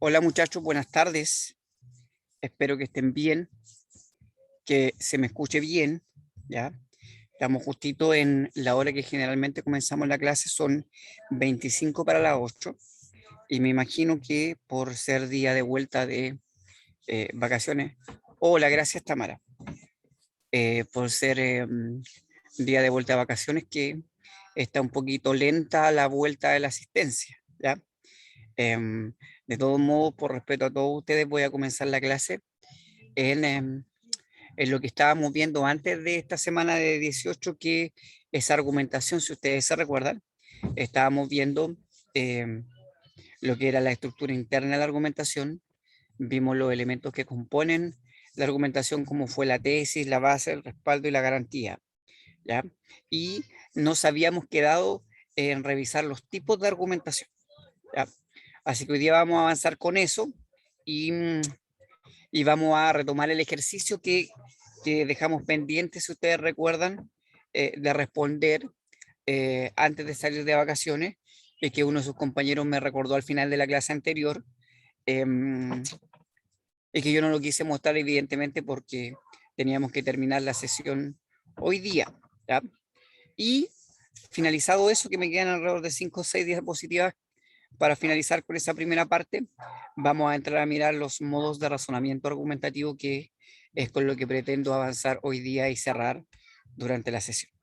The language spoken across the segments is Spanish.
Hola muchachos, buenas tardes. Espero que estén bien, que se me escuche bien, ¿ya? Estamos justito en la hora que generalmente comenzamos la clase, son 25 para las 8, y me imagino que por ser día de vuelta de vacaciones, hola, gracias Tamara. Por ser día de vuelta de vacaciones que está un poquito lenta la vuelta de la asistencia, ¿ya? Em, de todos modos, por respeto a todos ustedes, voy a comenzar la clase en lo que estábamos viendo antes de esta semana de 18, que es argumentación. Si ustedes se recuerdan, estábamos viendo em, lo que era la estructura interna de la argumentación, vimos los elementos que componen la argumentación, como fue la tesis, la base, el respaldo y la garantía, ¿ya? Y nos habíamos quedado en revisar los tipos de argumentación, ¿ya? Así que hoy día vamos a avanzar con eso y, y vamos a retomar el ejercicio que dejamos pendiente, si ustedes recuerdan, de responder antes de salir de vacaciones, y que uno de sus compañeros me recordó al final de la clase anterior, em, y que yo no lo quise mostrar evidentemente porque teníamos que terminar la sesión hoy día, ¿ya? Y finalizado eso, que me quedan alrededor de 5 o 6 diapositivas para finalizar con esa primera parte, vamos a entrar a mirar los modos de razonamiento argumentativo, que es con lo que pretendo avanzar hoy día y cerrar durante la sesión.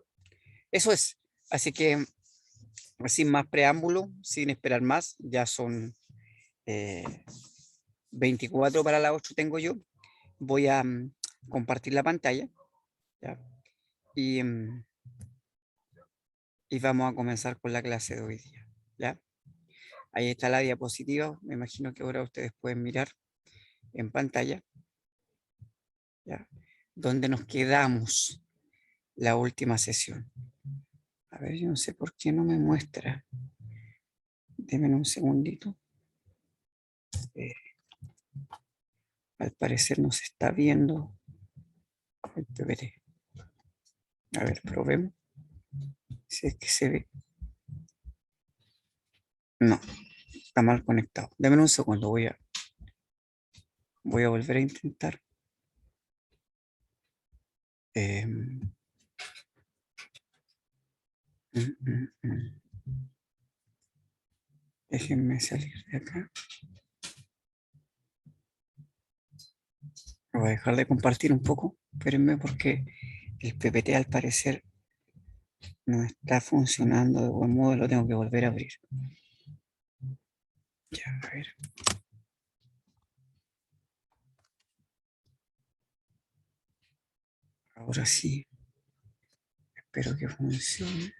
Eso es. Así que, sin más preámbulo, sin esperar más, ya son 24 para las 8 tengo yo. Voy a compartir la pantalla, ¿ya? Y, y vamos a comenzar con la clase de hoy día, ¿ya? Ahí está la diapositiva. Me imagino que ahora ustedes pueden mirar en pantalla, ¿ya? Donde nos quedamos la última sesión. A ver, yo no sé por qué no me muestra. Denme un segundito. Eh, Al parecer no se está viendo el PPT. A ver, probemos. Si es que se ve. No, está mal conectado. Denme un segundo, voy a volver a intentar. Eh, mm, mm, mm. Déjenme salir de acá. Voy a dejar de compartir un poco. Espérenme, porque el PPT al parecer no está funcionando de buen modo. Lo tengo que volver a abrir. Ya, a ver. Ahora sí. Espero que funcione.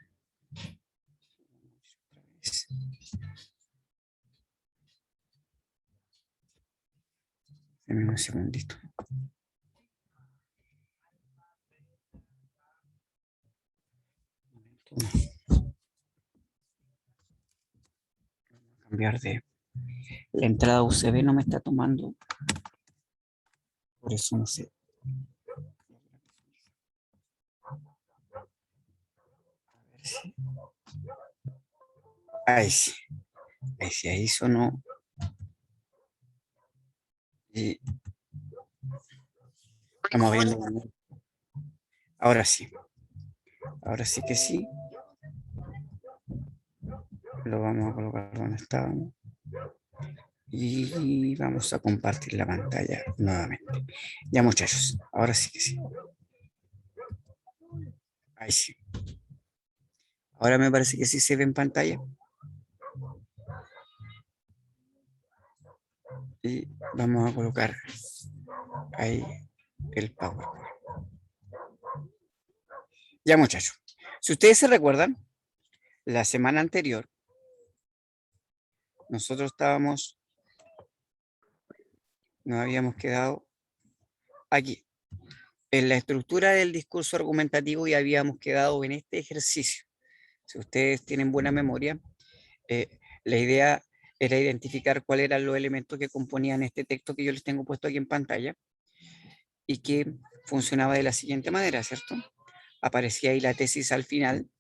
Denme un segundito. Cambiar de la entrada USB, no me está tomando, por eso no sé. A ver si. Ahí sí, ahí sonó. Y estamos viendo. Ahora sí, ahora sí que sí. Lo vamos a colocar donde estábamos. Y vamos a compartir la pantalla nuevamente. Ya muchachos, ahora sí que sí. Ahí sí. Ahora me parece que sí se ve en pantalla. Y vamos a colocar ahí el PowerPoint. Ya muchachos, si ustedes se recuerdan, la semana anterior nosotros nos habíamos quedado aquí, en la estructura del discurso argumentativo, y habíamos quedado en este ejercicio. Si ustedes tienen buena memoria, la idea era identificar cuáles eran los elementos que componían este texto que yo les tengo puesto aquí en pantalla, y que funcionaba de la siguiente manera, ¿cierto? Aparecía ahí la tesis al final,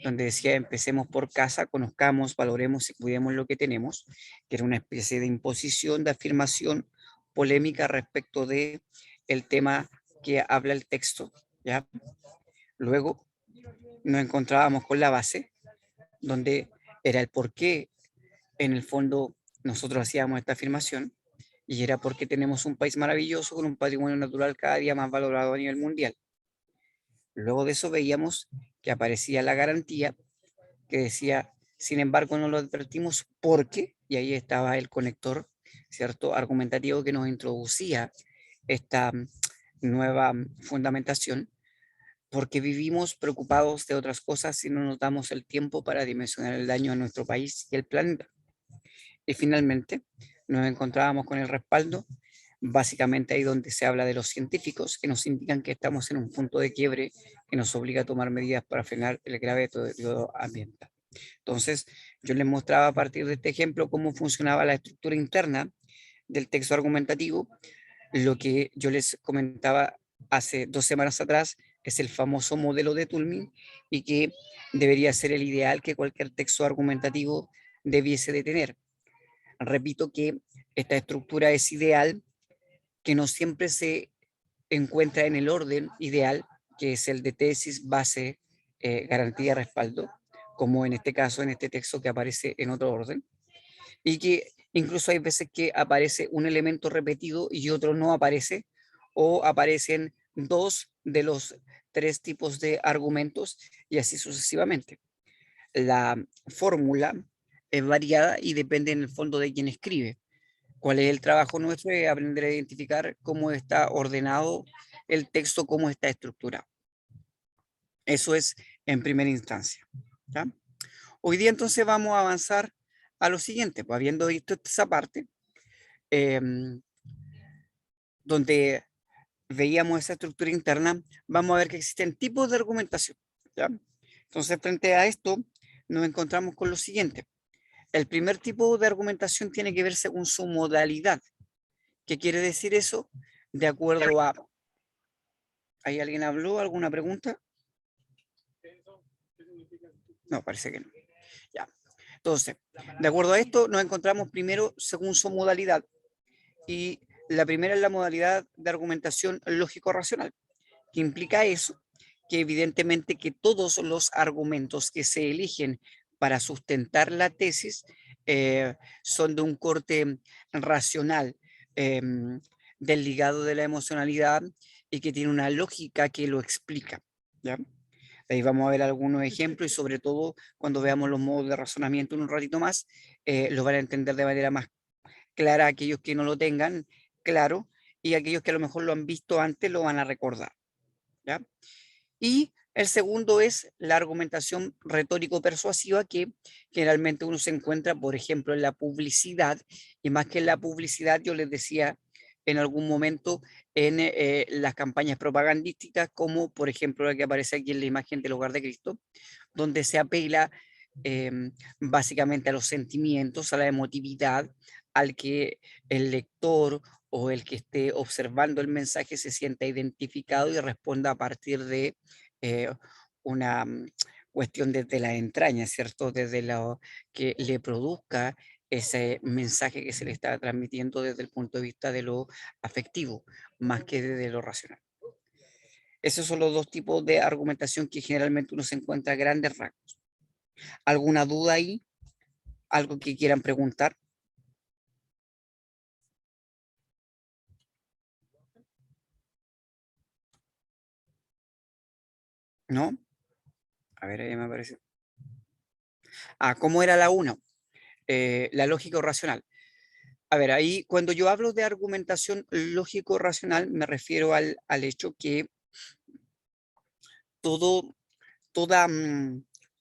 donde decía empecemos por casa, conozcamos, valoremos y cuidemos lo que tenemos, que era una especie de imposición, de afirmación polémica respecto de el tema que habla el texto, ¿ya? Luego nos encontrábamos con la base, donde era el por qué en el fondo nosotros hacíamos esta afirmación, y era porque tenemos un país maravilloso con un patrimonio natural cada día más valorado a nivel mundial. Luego de eso veíamos que aparecía la garantía que decía, sin embargo, no lo advertimos porque, y ahí estaba el conector, ¿cierto? Argumentativo que nos introducía esta nueva fundamentación, porque vivimos preocupados de otras cosas y no nos damos el tiempo para dimensionar el daño a nuestro país y el planeta. Y finalmente nos encontrábamos con el respaldo, básicamente ahí donde se habla de los científicos que nos indican que estamos en un punto de quiebre que nos obliga a tomar medidas para frenar el grave deterioro ambiental. Entonces, yo les mostraba a partir de este ejemplo cómo funcionaba la estructura interna del texto argumentativo. Lo que yo les comentaba hace 2 semanas atrás es el famoso modelo de Toulmin y que debería ser el ideal que cualquier texto argumentativo debiese de tener. Repito que esta estructura es ideal, que no siempre se encuentra en el orden ideal, que es el de tesis, base, garantía, respaldo, como en este caso, en este texto que aparece en otro orden, y que incluso hay veces que aparece un elemento repetido y otro no aparece, o aparecen dos de los tres tipos de argumentos y así sucesivamente. La fórmula es variada y depende en el fondo de quien escribe. ¿Cuál es el trabajo nuestro? Es aprender a identificar cómo está ordenado el texto, cómo está estructurado. Eso es en primera instancia. ¿Ya? Hoy día entonces vamos a avanzar a lo siguiente, pues habiendo visto esa parte, donde veíamos esa estructura interna, vamos a ver que existen tipos de argumentación. ¿Ya? Entonces, frente a esto, nos encontramos con lo siguiente. El primer tipo de argumentación tiene que ver según su modalidad. ¿Qué quiere decir eso? De acuerdo a... ¿Hay alguien habló? ¿Alguna pregunta? No, parece que no. Ya. Entonces, de acuerdo a esto, nos encontramos primero según su modalidad. Y la primera es la modalidad de argumentación lógico-racional, que implica eso, que evidentemente que todos los argumentos que se eligen para sustentar la tesis son de un corte racional, desligado de la emocionalidad y que tiene una lógica que lo explica. ¿Ya? Ahí vamos a ver algunos ejemplos y sobre todo cuando veamos los modos de razonamiento en un ratito más, lo van a entender de manera más clara aquellos que no lo tengan claro y aquellos que a lo mejor lo han visto antes lo van a recordar. ¿Ya? Y el segundo es la argumentación retórico-persuasiva que generalmente uno se encuentra, por ejemplo, en la publicidad, y más que en la publicidad, yo les decía en algún momento en las campañas propagandísticas, como por ejemplo la que aparece aquí en la imagen del Hogar de Cristo, donde se apela básicamente a los sentimientos, a la emotividad, al que el lector o el que esté observando el mensaje se sienta identificado y responda a partir de eh, una cuestión desde la entraña, ¿cierto? Desde lo que le produzca ese mensaje que se le está transmitiendo desde el punto de vista de lo afectivo, más que desde lo racional. Esos son los dos tipos de argumentación que generalmente uno se encuentra a grandes rasgos. ¿Alguna duda ahí? ¿Algo que quieran preguntar? ¿No? A ver, ahí me aparece. Ah, ¿cómo era la 1? La lógica o racional. A ver, ahí cuando yo hablo de argumentación lógico-racional me refiero al hecho que todo, toda,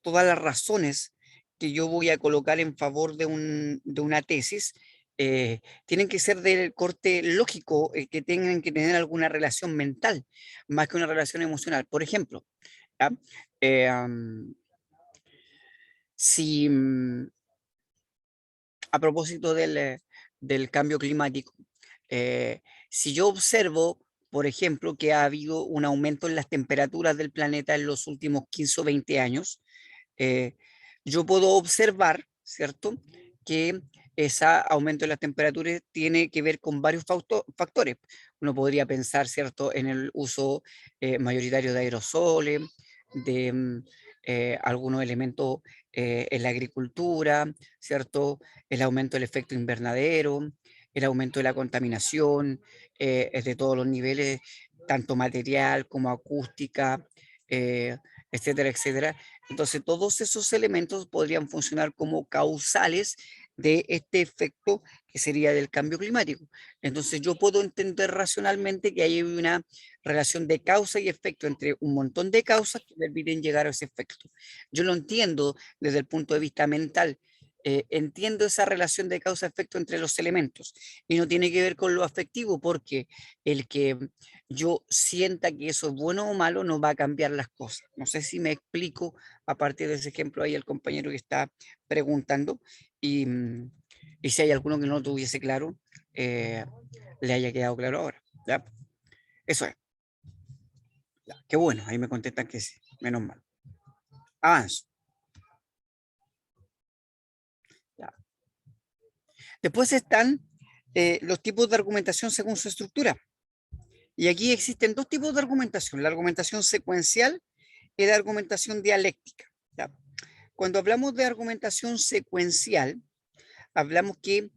todas las razones que yo voy a colocar en favor de una tesis tienen que ser del corte lógico, que tengan que tener alguna relación mental, más que una relación emocional. Por ejemplo, ¿ya? Eh, am, si a propósito del cambio climático, eh, si yo observo, por ejemplo, que ha habido un aumento en las temperaturas del planeta en los últimos 15 o 20 años, yo puedo observar, ¿cierto?, que ese aumento de las temperaturas tiene que ver con varios factores. Uno podría pensar, ¿cierto?, en el uso mayoritario de aerosoles, de algunos elementos en la agricultura, ¿cierto?, el aumento del efecto invernadero, el aumento de la contaminación de todos los niveles, tanto material como acústica, etcétera, etcétera. Entonces, todos esos elementos podrían funcionar como causales de este efecto que sería del cambio climático. Entonces, yo puedo entender racionalmente que hay una relación de causa y efecto entre un montón de causas que permiten llegar a ese efecto. Yo lo entiendo desde el punto de vista mental. Entiendo esa relación de causa-efecto entre los elementos y no tiene que ver con lo afectivo, porque el que yo sienta que eso es bueno o malo no va a cambiar las cosas. No sé si me explico a partir de ese ejemplo ahí el compañero que está preguntando y, y si hay alguno que no lo tuviese claro, le haya quedado claro ahora. ¿Ya? Eso es. Ya, qué bueno, ahí me contestan que sí, menos mal. Avanzo. Ya. Después están los tipos de argumentación según su estructura. Y aquí existen dos tipos de argumentación, la argumentación secuencial y la argumentación dialéctica. ¿Ya? Cuando hablamos de argumentación secuencial, hablamos que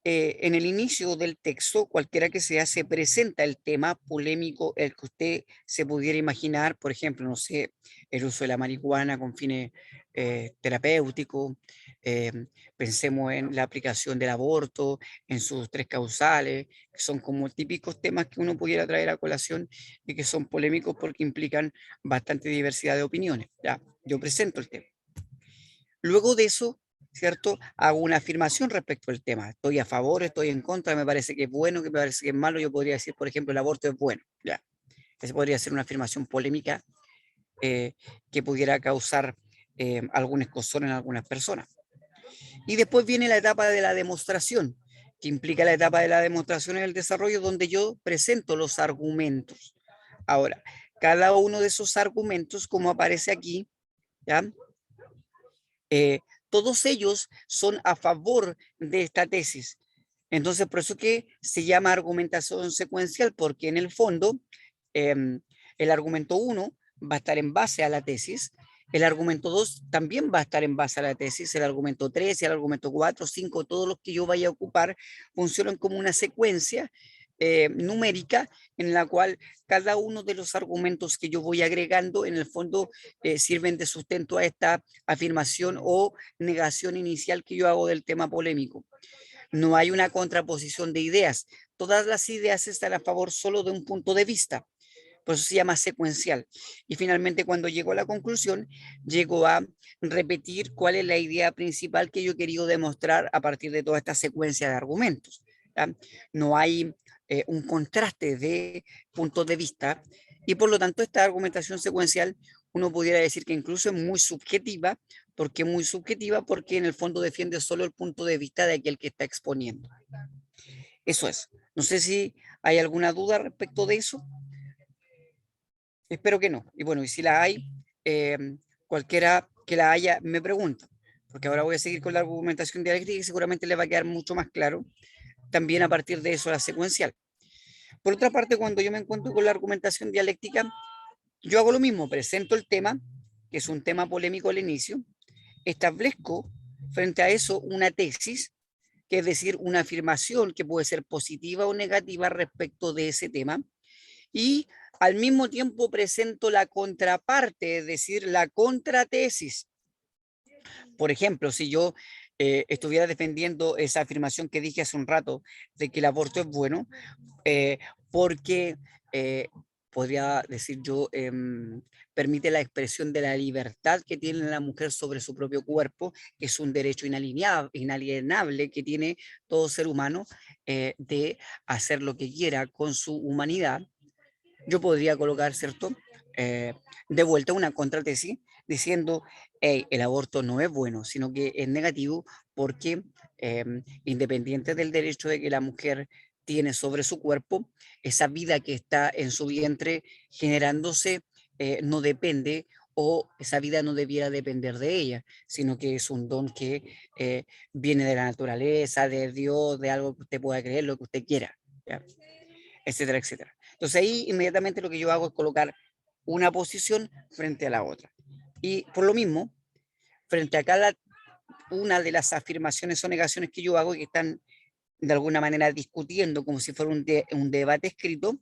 en el inicio del texto, cualquiera que sea, se presenta el tema polémico, el que usted se pudiera imaginar, por ejemplo, no sé, el uso de la marihuana con fines terapéuticos, eh, pensemos en la aplicación del aborto, en sus tres causales, que son como típicos temas que uno pudiera traer a colación y que son polémicos porque implican bastante diversidad de opiniones. ¿Ya? Yo presento el tema. Luego de eso, ¿cierto? Hago una afirmación respecto al tema. Estoy a favor, estoy en contra, me parece que es bueno, que me parece que es malo. Yo podría decir, por ejemplo, el aborto es bueno. Ya. Esa podría ser una afirmación polémica eh, que pudiera causar algún escozor en algunas personas. Y después viene la etapa de la demostración, que implica la etapa de la demostración en el desarrollo, donde yo presento los argumentos. Ahora, cada uno de esos argumentos, como aparece aquí, ¿ya? eh, todos ellos son a favor de esta tesis. Entonces, por eso que se llama argumentación secuencial, porque en el fondo el argumento 1 va a estar en base a la tesis, el argumento 2 también va a estar en base a la tesis, el argumento 3, el argumento 4, 5, todos los que yo vaya a ocupar funcionan como una secuencia numérica en la cual cada uno de los argumentos que yo voy agregando en el fondo sirven de sustento a esta afirmación o negación inicial que yo hago del tema polémico. No hay una contraposición de ideas. Todas las ideas están a favor solo de un punto de vista. Por eso se llama secuencial. Y finalmente, cuando llego a la conclusión, llego a repetir cuál es la idea principal que yo he querido demostrar a partir de toda esta secuencia de argumentos. ¿Ya? No hay un contraste de puntos de vista y por lo tanto esta argumentación secuencial uno pudiera decir que incluso es muy subjetiva. ¿Por qué muy subjetiva? Porque en el fondo defiende solo el punto de vista de aquel que está exponiendo. Eso es. No sé si hay alguna duda respecto de eso. Espero que no. Y bueno, y si la hay, cualquiera que la haya me pregunta, porque ahora voy a seguir con la argumentación dialéctica y seguramente le va a quedar mucho más claro también a partir de eso la secuencial. Por otra parte, cuando yo me encuentro con la argumentación dialéctica, yo hago lo mismo, presento el tema, que es un tema polémico al inicio, establezco frente a eso una tesis, que es decir, una afirmación que puede ser positiva o negativa respecto de ese tema, y al mismo tiempo presento la contraparte, es decir, la contratesis. Por ejemplo, si yo estuviera defendiendo esa afirmación que dije hace un rato de que el aborto es bueno, eh, porque podría decir yo, permite la expresión de la libertad que tiene la mujer sobre su propio cuerpo, que es un derecho inalienable que tiene todo ser humano de hacer lo que quiera con su humanidad. Yo podría colocar, ¿cierto? Eh, de vuelta una contratesis diciendo, hey, el aborto no es bueno, sino que es negativo porque independiente del derecho de que la mujer tiene sobre su cuerpo, esa vida que está en su vientre generándose no depende o esa vida no debiera depender de ella, sino que es un don que viene de la naturaleza, de Dios, de algo que usted pueda creer, lo que usted quiera, ¿ya? Etcétera, etcétera. Entonces ahí inmediatamente lo que yo hago es colocar una posición frente a la otra. Y por lo mismo, frente a cada una de las afirmaciones o negaciones que yo hago y que están de alguna manera discutiendo como si fuera un debate escrito,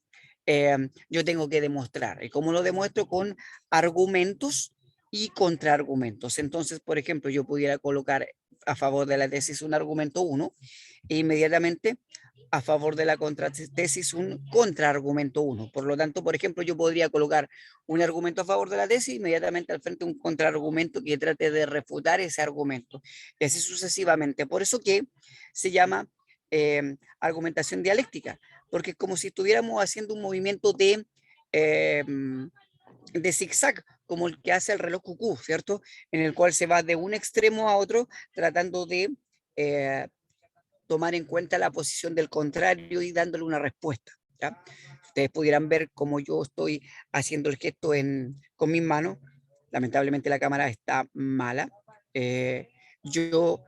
yo tengo que demostrar. ¿Y cómo lo demuestro? Con argumentos y contraargumentos. Entonces, por ejemplo, yo pudiera colocar a favor de la tesis un argumento 1 e inmediatamente a favor de la contratesis un contraargumento 1. Por lo tanto, por ejemplo, yo podría colocar un argumento a favor de la tesis, inmediatamente al frente un contraargumento que trate de refutar ese argumento. Y así sucesivamente. Por eso que se llama argumentación dialéctica, porque es como si estuviéramos haciendo un movimiento de zigzag, como el que hace el reloj cucú, ¿cierto? En el cual se va de un extremo a otro tratando de eh, tomar en cuenta la posición del contrario y dándole una respuesta, ¿ya? Ustedes pudieran ver cómo yo estoy haciendo el gesto con mis manos. Lamentablemente la cámara está mala. Yo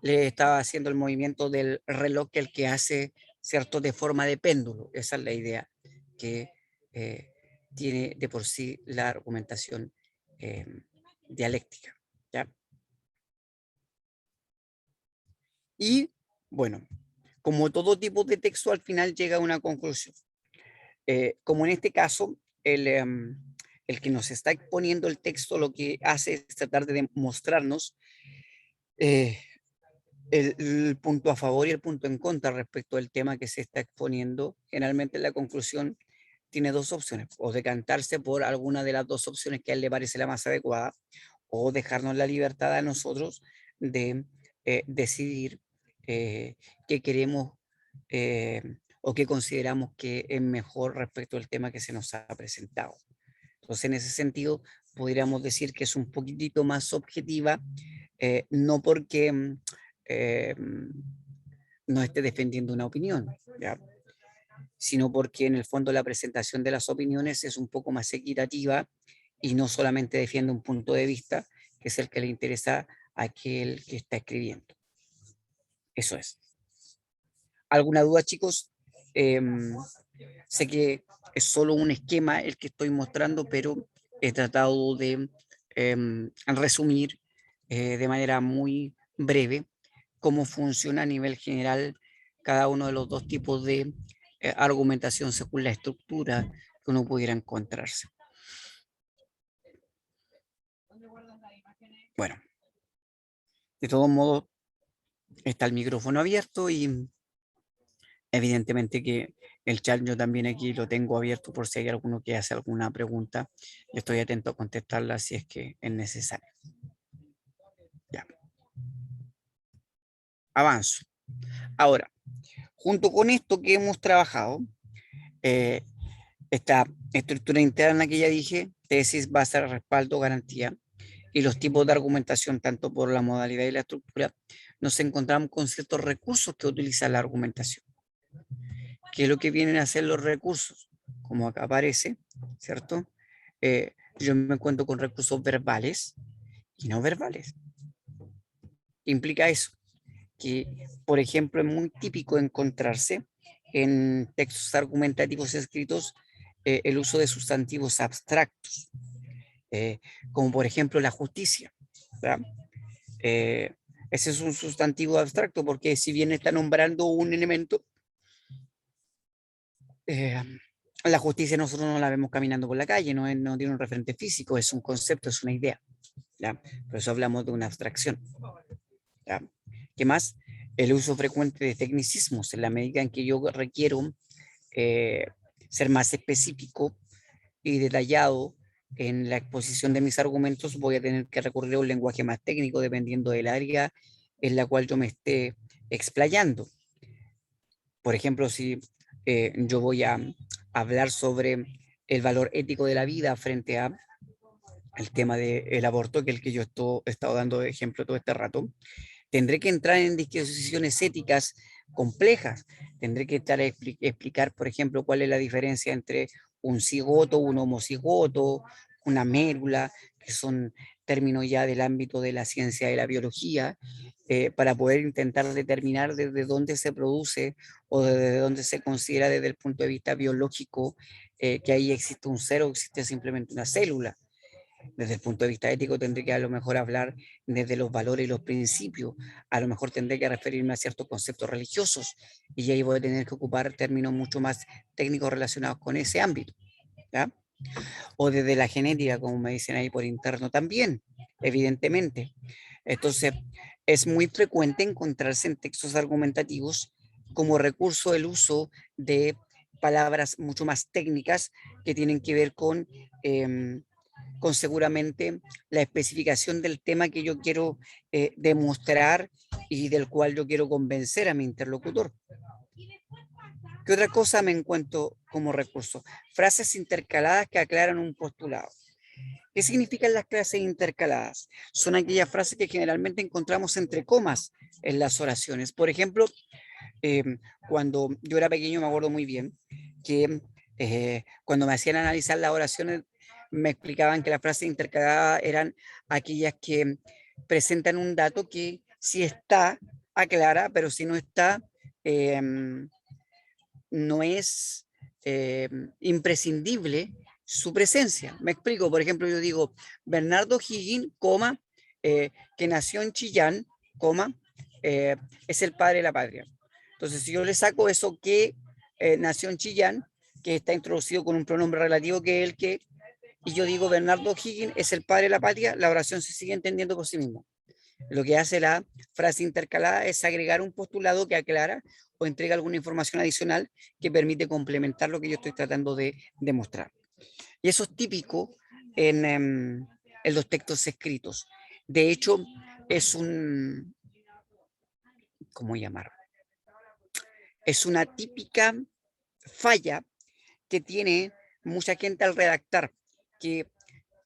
le estaba haciendo el movimiento del reloj que el que hace, ¿cierto? De forma de péndulo. Esa es la idea que eh, tiene de por sí la argumentación eh, dialéctica, ¿ya? Y bueno, como todo tipo de texto, al final llega a una conclusión. Como en este caso, el que nos está exponiendo el texto lo que hace es tratar de mostrarnos eh, el punto a favor y el punto en contra respecto al tema que se está exponiendo. Generalmente la conclusión tiene dos opciones, o decantarse por alguna de las dos opciones que a él le parece la más adecuada, o dejarnos la libertad a nosotros de decidir qué queremos o qué consideramos que es mejor respecto al tema que se nos ha presentado. Entonces, en ese sentido, podríamos decir que es un poquitito más objetiva, no porque eh, no esté defendiendo una opinión, ¿ya? Sino porque en el fondo la presentación de las opiniones es un poco más equitativa y no solamente defiende un punto de vista, que es el que le interesa a aquel que está escribiendo. Eso es. ¿Alguna duda, chicos? Sé que es solo un esquema el que estoy mostrando, pero he tratado de resumir de manera muy breve cómo funciona a nivel general cada uno de los dos tipos de argumentación según la estructura que uno pudiera encontrarse. Bueno, de todos modos, está el micrófono abierto y evidentemente que el chat yo también aquí lo tengo abierto por si hay alguno que hace alguna pregunta. Estoy atento a contestarla si es que es necesario. Ya. Avanzo. Ahora, junto con esto que hemos trabajado, eh, esta estructura interna que ya dije, tesis, base, respaldo, garantía, y los tipos de argumentación, tanto por la modalidad y la estructura, nos encontramos con ciertos recursos que utiliza la argumentación. ¿Qué es lo que vienen a hacer los recursos? Como acá aparece, ¿cierto? Yo me encuentro con recursos verbales y no verbales. ¿Qué implica eso? Que, por ejemplo, es muy típico encontrarse en textos argumentativos escritos el uso de sustantivos abstractos, eh, como por ejemplo la justicia, ¿verdad? Eh, ese es un sustantivo abstracto porque si bien está nombrando un elemento, eh, la justicia nosotros no la vemos caminando por la calle, no tiene un referente físico, es un concepto, es una idea, ¿ya? Por eso hablamos de una abstracción, ¿ya? ¿Qué más? El uso frecuente de tecnicismos, en la medida en que yo requiero eh, ser más específico y detallado en la exposición de mis argumentos, voy a tener que recurrir a un lenguaje más técnico dependiendo del área en la cual yo me esté explayando. Por ejemplo, si yo voy a hablar sobre el valor ético de la vida frente a el tema del aborto, que es el que yo he estado dando de ejemplo todo este rato, tendré que entrar en disquisiciones éticas complejas. Tendré que estar a explicar, por ejemplo, cuál es la diferencia entre un cigoto, un homocigoto, una mérula, que son términos ya del ámbito de la ciencia de la biología, para poder intentar determinar desde dónde se produce o desde dónde se considera desde el punto de vista biológico que ahí existe un ser o existe simplemente una célula. Desde el punto de vista ético tendré que a lo mejor hablar desde los valores y los principios, a lo mejor tendré que referirme a ciertos conceptos religiosos y ahí voy a tener que ocupar términos mucho más técnicos relacionados con ese ámbito, ¿ya? O desde la genética, como me dicen ahí por interno también, evidentemente. Entonces, es muy frecuente encontrarse en textos argumentativos como recurso el uso de palabras mucho más técnicas que tienen que ver con seguramente la especificación del tema que yo quiero demostrar y del cual yo quiero convencer a mi interlocutor. ¿Qué otra cosa me encuentro como recurso? Frases intercaladas que aclaran un postulado. ¿Qué significan las clases intercaladas? Son aquellas frases que generalmente encontramos entre comas en las oraciones. Por ejemplo, eh, cuando yo era pequeño me acuerdo muy bien que cuando me hacían analizar las oraciones me explicaban que las frases intercaladas eran aquellas que presentan un dato que si está, aclara, pero si no está, eh, no es imprescindible su presencia. Me explico, por ejemplo, yo digo, Bernardo Higgins, coma, que nació en Chillán, coma, es el padre de la patria. Entonces, si yo le saco eso que nació en Chillán, que está introducido con un pronombre relativo que es el que, y yo digo Bernardo Higgins es el padre de la patria, la oración se sigue entendiendo por sí mismo. Lo que hace la frase intercalada es agregar un postulado que aclara o entrega alguna información adicional que permite complementar lo que yo estoy tratando de demostrar. Y eso es típico en los textos escritos. De hecho, es un, ¿cómo llamarlo? Es una típica falla que tiene mucha gente al redactar, que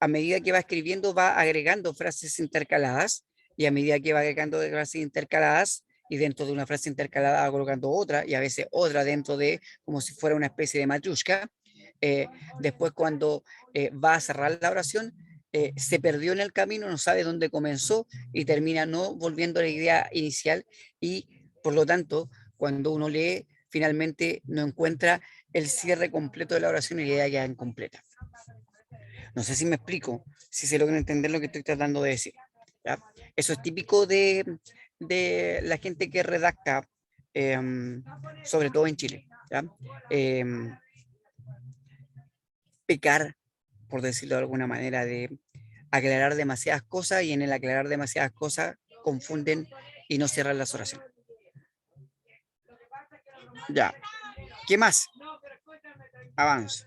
a medida que va escribiendo va agregando frases intercaladas y a medida que va agregando frases intercaladas y dentro de una frase intercalada va colocando otra y a veces otra dentro de como si fuera una especie de matrusca. Después cuando va a cerrar la oración, se perdió en el camino, no sabe dónde comenzó y termina no volviendo a la idea inicial y por lo tanto cuando uno lee finalmente no encuentra el cierre completo de la oración y la idea queda incompleta. No sé si me explico, si se logra entender lo que estoy tratando de decir. ¿Ya? Eso es típico de la gente que redacta, eh, sobre todo en Chile. ¿Ya? Eh, pecar, por decirlo de alguna manera, de aclarar demasiadas cosas y en el aclarar demasiadas cosas confunden y no cierran las oraciones. Ya, ¿qué más? Avanzo.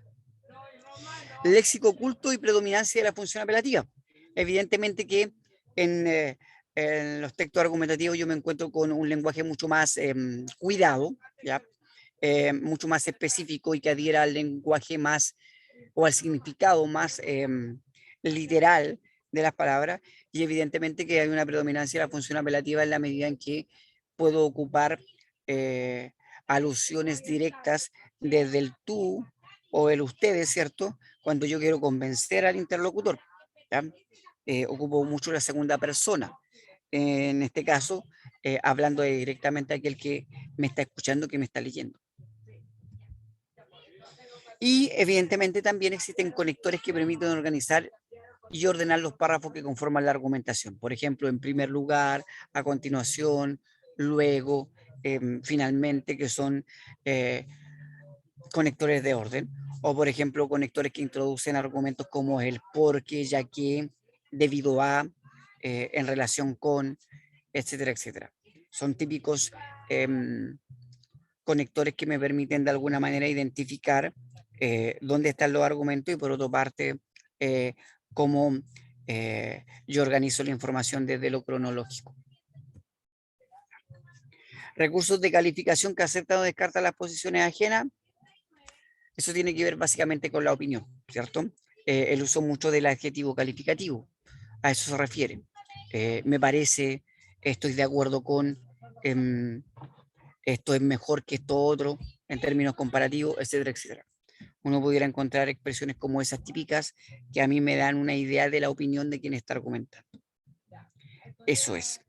Léxico oculto y predominancia de la función apelativa. Evidentemente que en los textos argumentativos yo me encuentro con un lenguaje mucho más cuidado, ¿ya? Mucho más específico y que adhiera al lenguaje más o al significado más literal de las palabras y evidentemente que hay una predominancia de la función apelativa en la medida en que puedo ocupar eh, alusiones directas desde el tú o el ustedes, ¿cierto? Cuando yo quiero convencer al interlocutor, ¿ya? Ocupo mucho la segunda persona. En este caso, hablando directamente a aquel que me está escuchando, que me está leyendo. Y evidentemente también existen conectores que permiten organizar y ordenar los párrafos que conforman la argumentación. Por ejemplo, en primer lugar, a continuación, luego, finalmente, que son conectores de orden. O, por ejemplo, conectores que introducen argumentos como el porque, ya que, debido a, en relación con, etcétera, etcétera. Son típicos conectores que me permiten de alguna manera identificar dónde están los argumentos y por otra parte cómo yo organizo la información desde lo cronológico. Recursos de calificación que aceptan o descartan las posiciones ajenas. Eso tiene que ver básicamente con la opinión, ¿cierto? El uso mucho del adjetivo calificativo. A eso se refiere. Me parece, estoy de acuerdo con, esto es mejor que esto otro en términos comparativos, etcétera, etcétera. uno pudiera encontrar expresiones como esas típicas que a mí me dan una idea de la opinión de quien está argumentando. Eso es.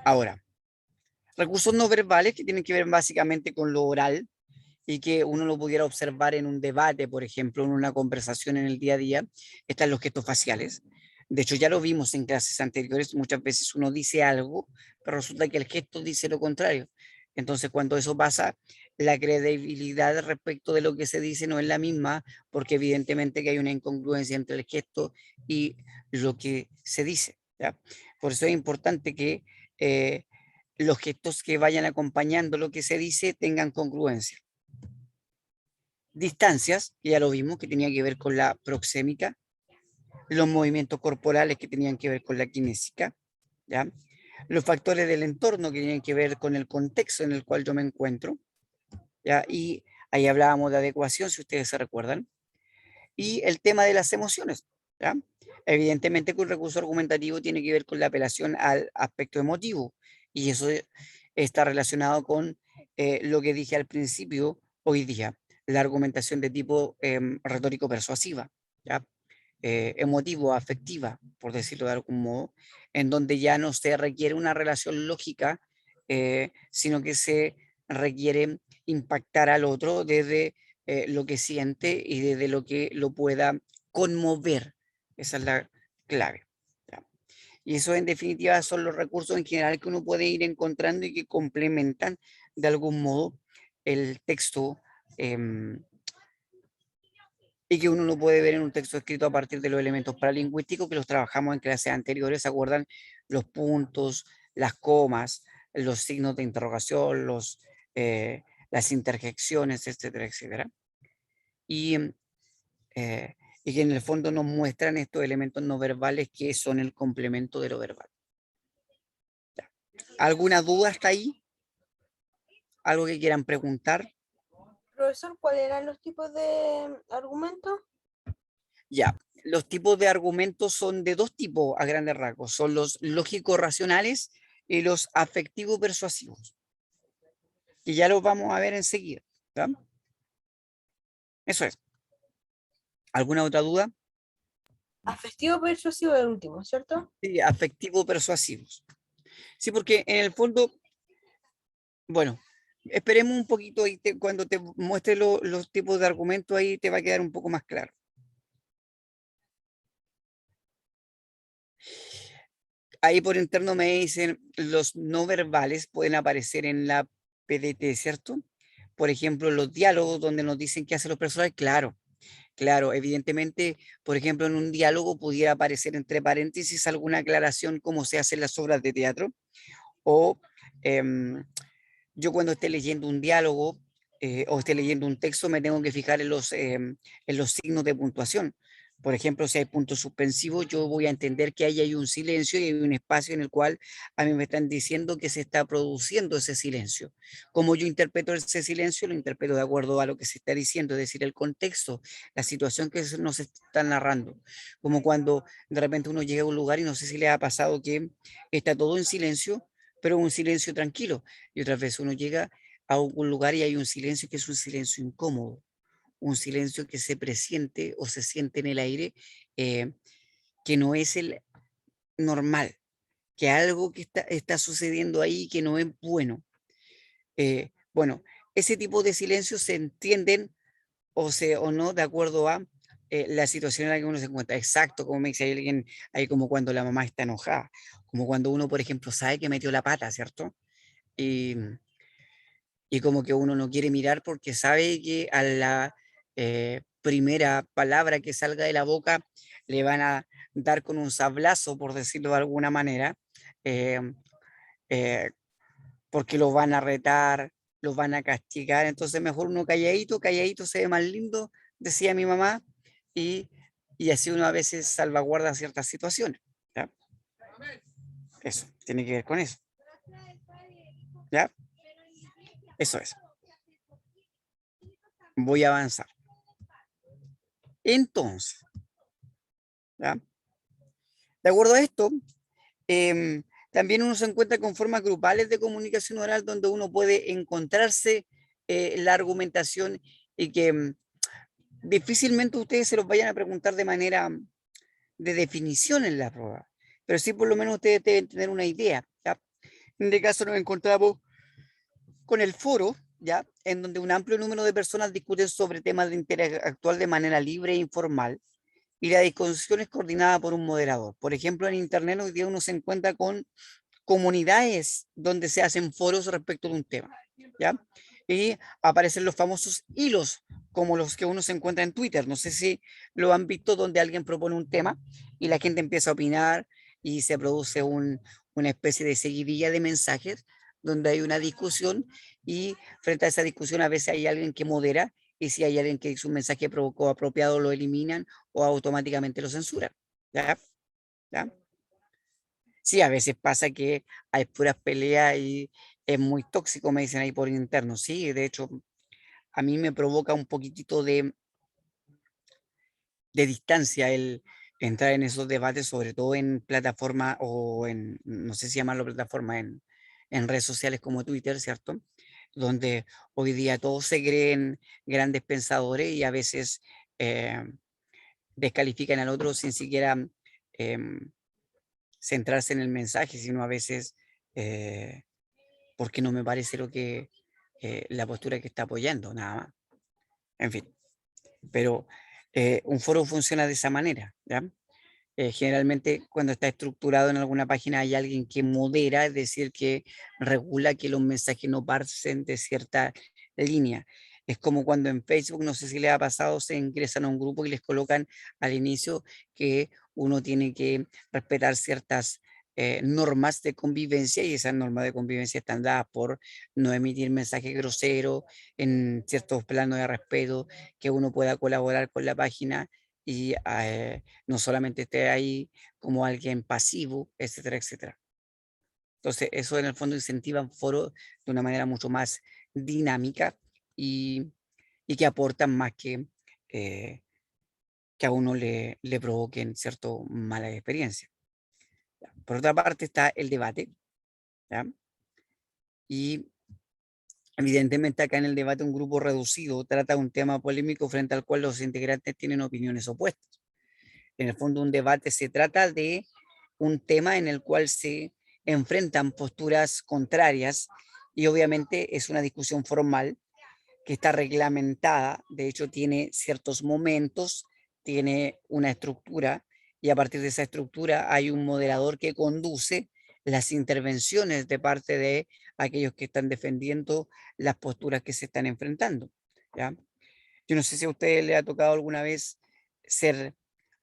Ahora, recursos no verbales que tienen que ver básicamente con lo oral y que uno lo pudiera observar en un debate, por ejemplo, en una conversación en el día a día, están los gestos faciales. De hecho, ya lo vimos en clases anteriores, muchas veces uno dice algo, pero resulta que el gesto dice lo contrario. Entonces, cuando eso pasa, la credibilidad respecto de lo que se dice no es la misma, porque evidentemente que hay una incongruencia entre el gesto y lo que se dice, ¿ya? Por eso es importante que los gestos que vayan acompañando lo que se dice tengan congruencia. Distancias, que ya lo vimos, que tenía que ver con la proxémica, los movimientos corporales que tenían que ver con la kinésica, ¿ya? Los factores del entorno que tienen que ver con el contexto en el cual yo me encuentro, ¿ya? Y ahí hablábamos de adecuación, si ustedes se recuerdan, y el tema de las emociones, ¿ya? Evidentemente que un recurso argumentativo tiene que ver con la apelación al aspecto emotivo, y eso está relacionado con lo que dije al principio hoy día, la argumentación de tipo retórico persuasiva, ¿ya? Emotivo, afectiva, por decirlo de algún modo, en donde ya no se requiere una relación lógica, sino que se requiere impactar al otro desde lo que siente y desde lo que lo pueda conmover. Esa es la clave. ¿Ya? Y eso en definitiva son los recursos en general que uno puede ir encontrando y que complementan de algún modo el texto y que uno no puede ver en un texto escrito a partir de los elementos paralingüísticos que los trabajamos en clases anteriores. ¿Se acuerdan? Los puntos, las comas, los signos de interrogación, las interjecciones, etcétera, etcétera. Y, eh, y que en el fondo nos muestran estos elementos no verbales que son el complemento de lo verbal. Ya. ¿Alguna duda hasta ahí? ¿Algo que quieran preguntar? Profesor, ¿cuáles eran los tipos de argumentos? Ya, los tipos de argumentos son de dos tipos a grandes rasgos. Son los lógico-racionales y los afectivo-persuasivos. Y ya los vamos a ver enseguida. ¿Ya? Eso es. ¿Alguna otra duda? Afectivo persuasivo el último, ¿cierto? Sí, afectivo-persuasivos. Sí, porque en el fondo, bueno, esperemos un poquito y cuando te muestre los tipos de argumentos ahí te va a quedar un poco más claro. Ahí por interno me dicen los no verbales pueden aparecer en la PDT, ¿cierto? Por ejemplo, los diálogos donde nos dicen qué hacen los personajes, claro, claro, evidentemente, por ejemplo, en un diálogo pudiera aparecer entre paréntesis alguna aclaración como se hace en las obras de teatro, o yo cuando esté leyendo un diálogo o esté leyendo un texto me tengo que fijar en los signos de puntuación. Por ejemplo, si hay puntos suspensivos, yo voy a entender que ahí hay un silencio y hay un espacio en el cual a mí me están diciendo que se está produciendo ese silencio. Como yo interpreto ese silencio, lo interpreto de acuerdo a lo que se está diciendo, es decir, el contexto, la situación que nos está narrando. Como cuando de repente uno llega a un lugar y no sé si le ha pasado que está todo en silencio, pero un silencio tranquilo. Y otras veces uno llega a un lugar y hay un silencio que es un silencio incómodo, un silencio que se presiente o se siente en el aire, eh, que no es el normal, que algo que está sucediendo ahí que no es bueno. Bueno, ese tipo de silencios se entienden o no de acuerdo a la situación en la que uno se encuentra. Exacto, como me dice alguien, ahí como cuando la mamá está enojada, como cuando uno, por ejemplo, sabe que metió la pata, ¿cierto? Y, y como que uno no quiere mirar porque sabe que a la primera palabra que salga de la boca le van a dar con un sablazo, por decirlo de alguna manera, eh, eh, porque lo van a retar, los van a castigar, entonces mejor uno calladito, calladito se ve más lindo, decía mi mamá, y, y así uno a veces salvaguarda ciertas situaciones. ¿Ya? Eso, tiene que ver con eso. ¿Ya? Eso es. Voy a avanzar. Entonces, ¿ya? De acuerdo a esto, también uno se encuentra con formas grupales de comunicación oral donde uno puede encontrarse la argumentación y que difícilmente ustedes se los vayan a preguntar de manera de definición en la prueba, pero sí por lo menos ustedes deben tener una idea, ¿ya? En este caso nos encontramos con el foro, ¿ya? En donde un amplio número de personas discuten sobre temas de interés actual de manera libre e informal, y la discusión es coordinada por un moderador. Por ejemplo, en Internet hoy día uno se encuentra con comunidades donde se hacen foros respecto de un tema, ¿ya? Y aparecen los famosos hilos, como los que uno se encuentra en Twitter. No sé si lo han visto, donde alguien propone un tema y la gente empieza a opinar y se produce una especie de seguidilla de mensajes donde hay una discusión, y frente a esa discusión a veces hay alguien que modera, y si hay alguien que dice un mensaje poco apropiado lo eliminan o automáticamente lo censuran. ¿Ya? ¿Ya? Sí, a veces pasa que hay puras peleas y es muy tóxico, me dicen ahí por interno. Sí, de hecho, a mí me provoca un poquitito de distancia el entrar en esos debates, sobre todo en plataforma o en, no sé si llamarlo plataforma, en redes sociales como Twitter, ¿cierto? Donde hoy día todos se creen grandes pensadores y a veces eh, descalifican al otro sin siquiera em, centrarse en el mensaje, sino a veces eh, porque no me parece lo que la postura que está apoyando, nada más. En fin, pero un foro funciona de esa manera, ¿ya? Generalmente cuando está estructurado en alguna página hay alguien que modera, es decir, que regula que los mensajes no pasen de cierta línea. Es como cuando en Facebook, no sé si les ha pasado, se ingresan a un grupo y les colocan al inicio que uno tiene que respetar ciertas normas de convivencia, y esas normas de convivencia están dadas por no emitir mensajes groseros, en ciertos planos de respeto, que uno pueda colaborar con la página y no solamente esté ahí como alguien pasivo, etcétera, etcétera. Entonces, eso en el fondo incentiva un foro de una manera mucho más dinámica, y, y que aportan más eh, que a uno le provoquen cierto mala experiencia. Por otra parte está el debate, ¿ya? Y evidentemente acá en el debate un grupo reducido trata un tema polémico frente al cual los integrantes tienen opiniones opuestas. En el fondo, un debate se trata de un tema en el cual se enfrentan posturas contrarias, y obviamente es una discusión formal que está reglamentada, de hecho tiene ciertos momentos, tiene una estructura, y a partir de esa estructura hay un moderador que conduce las intervenciones de parte de aquellos que están defendiendo las posturas que se están enfrentando, ¿ya? Yo no sé si a usted le ha tocado alguna vez ser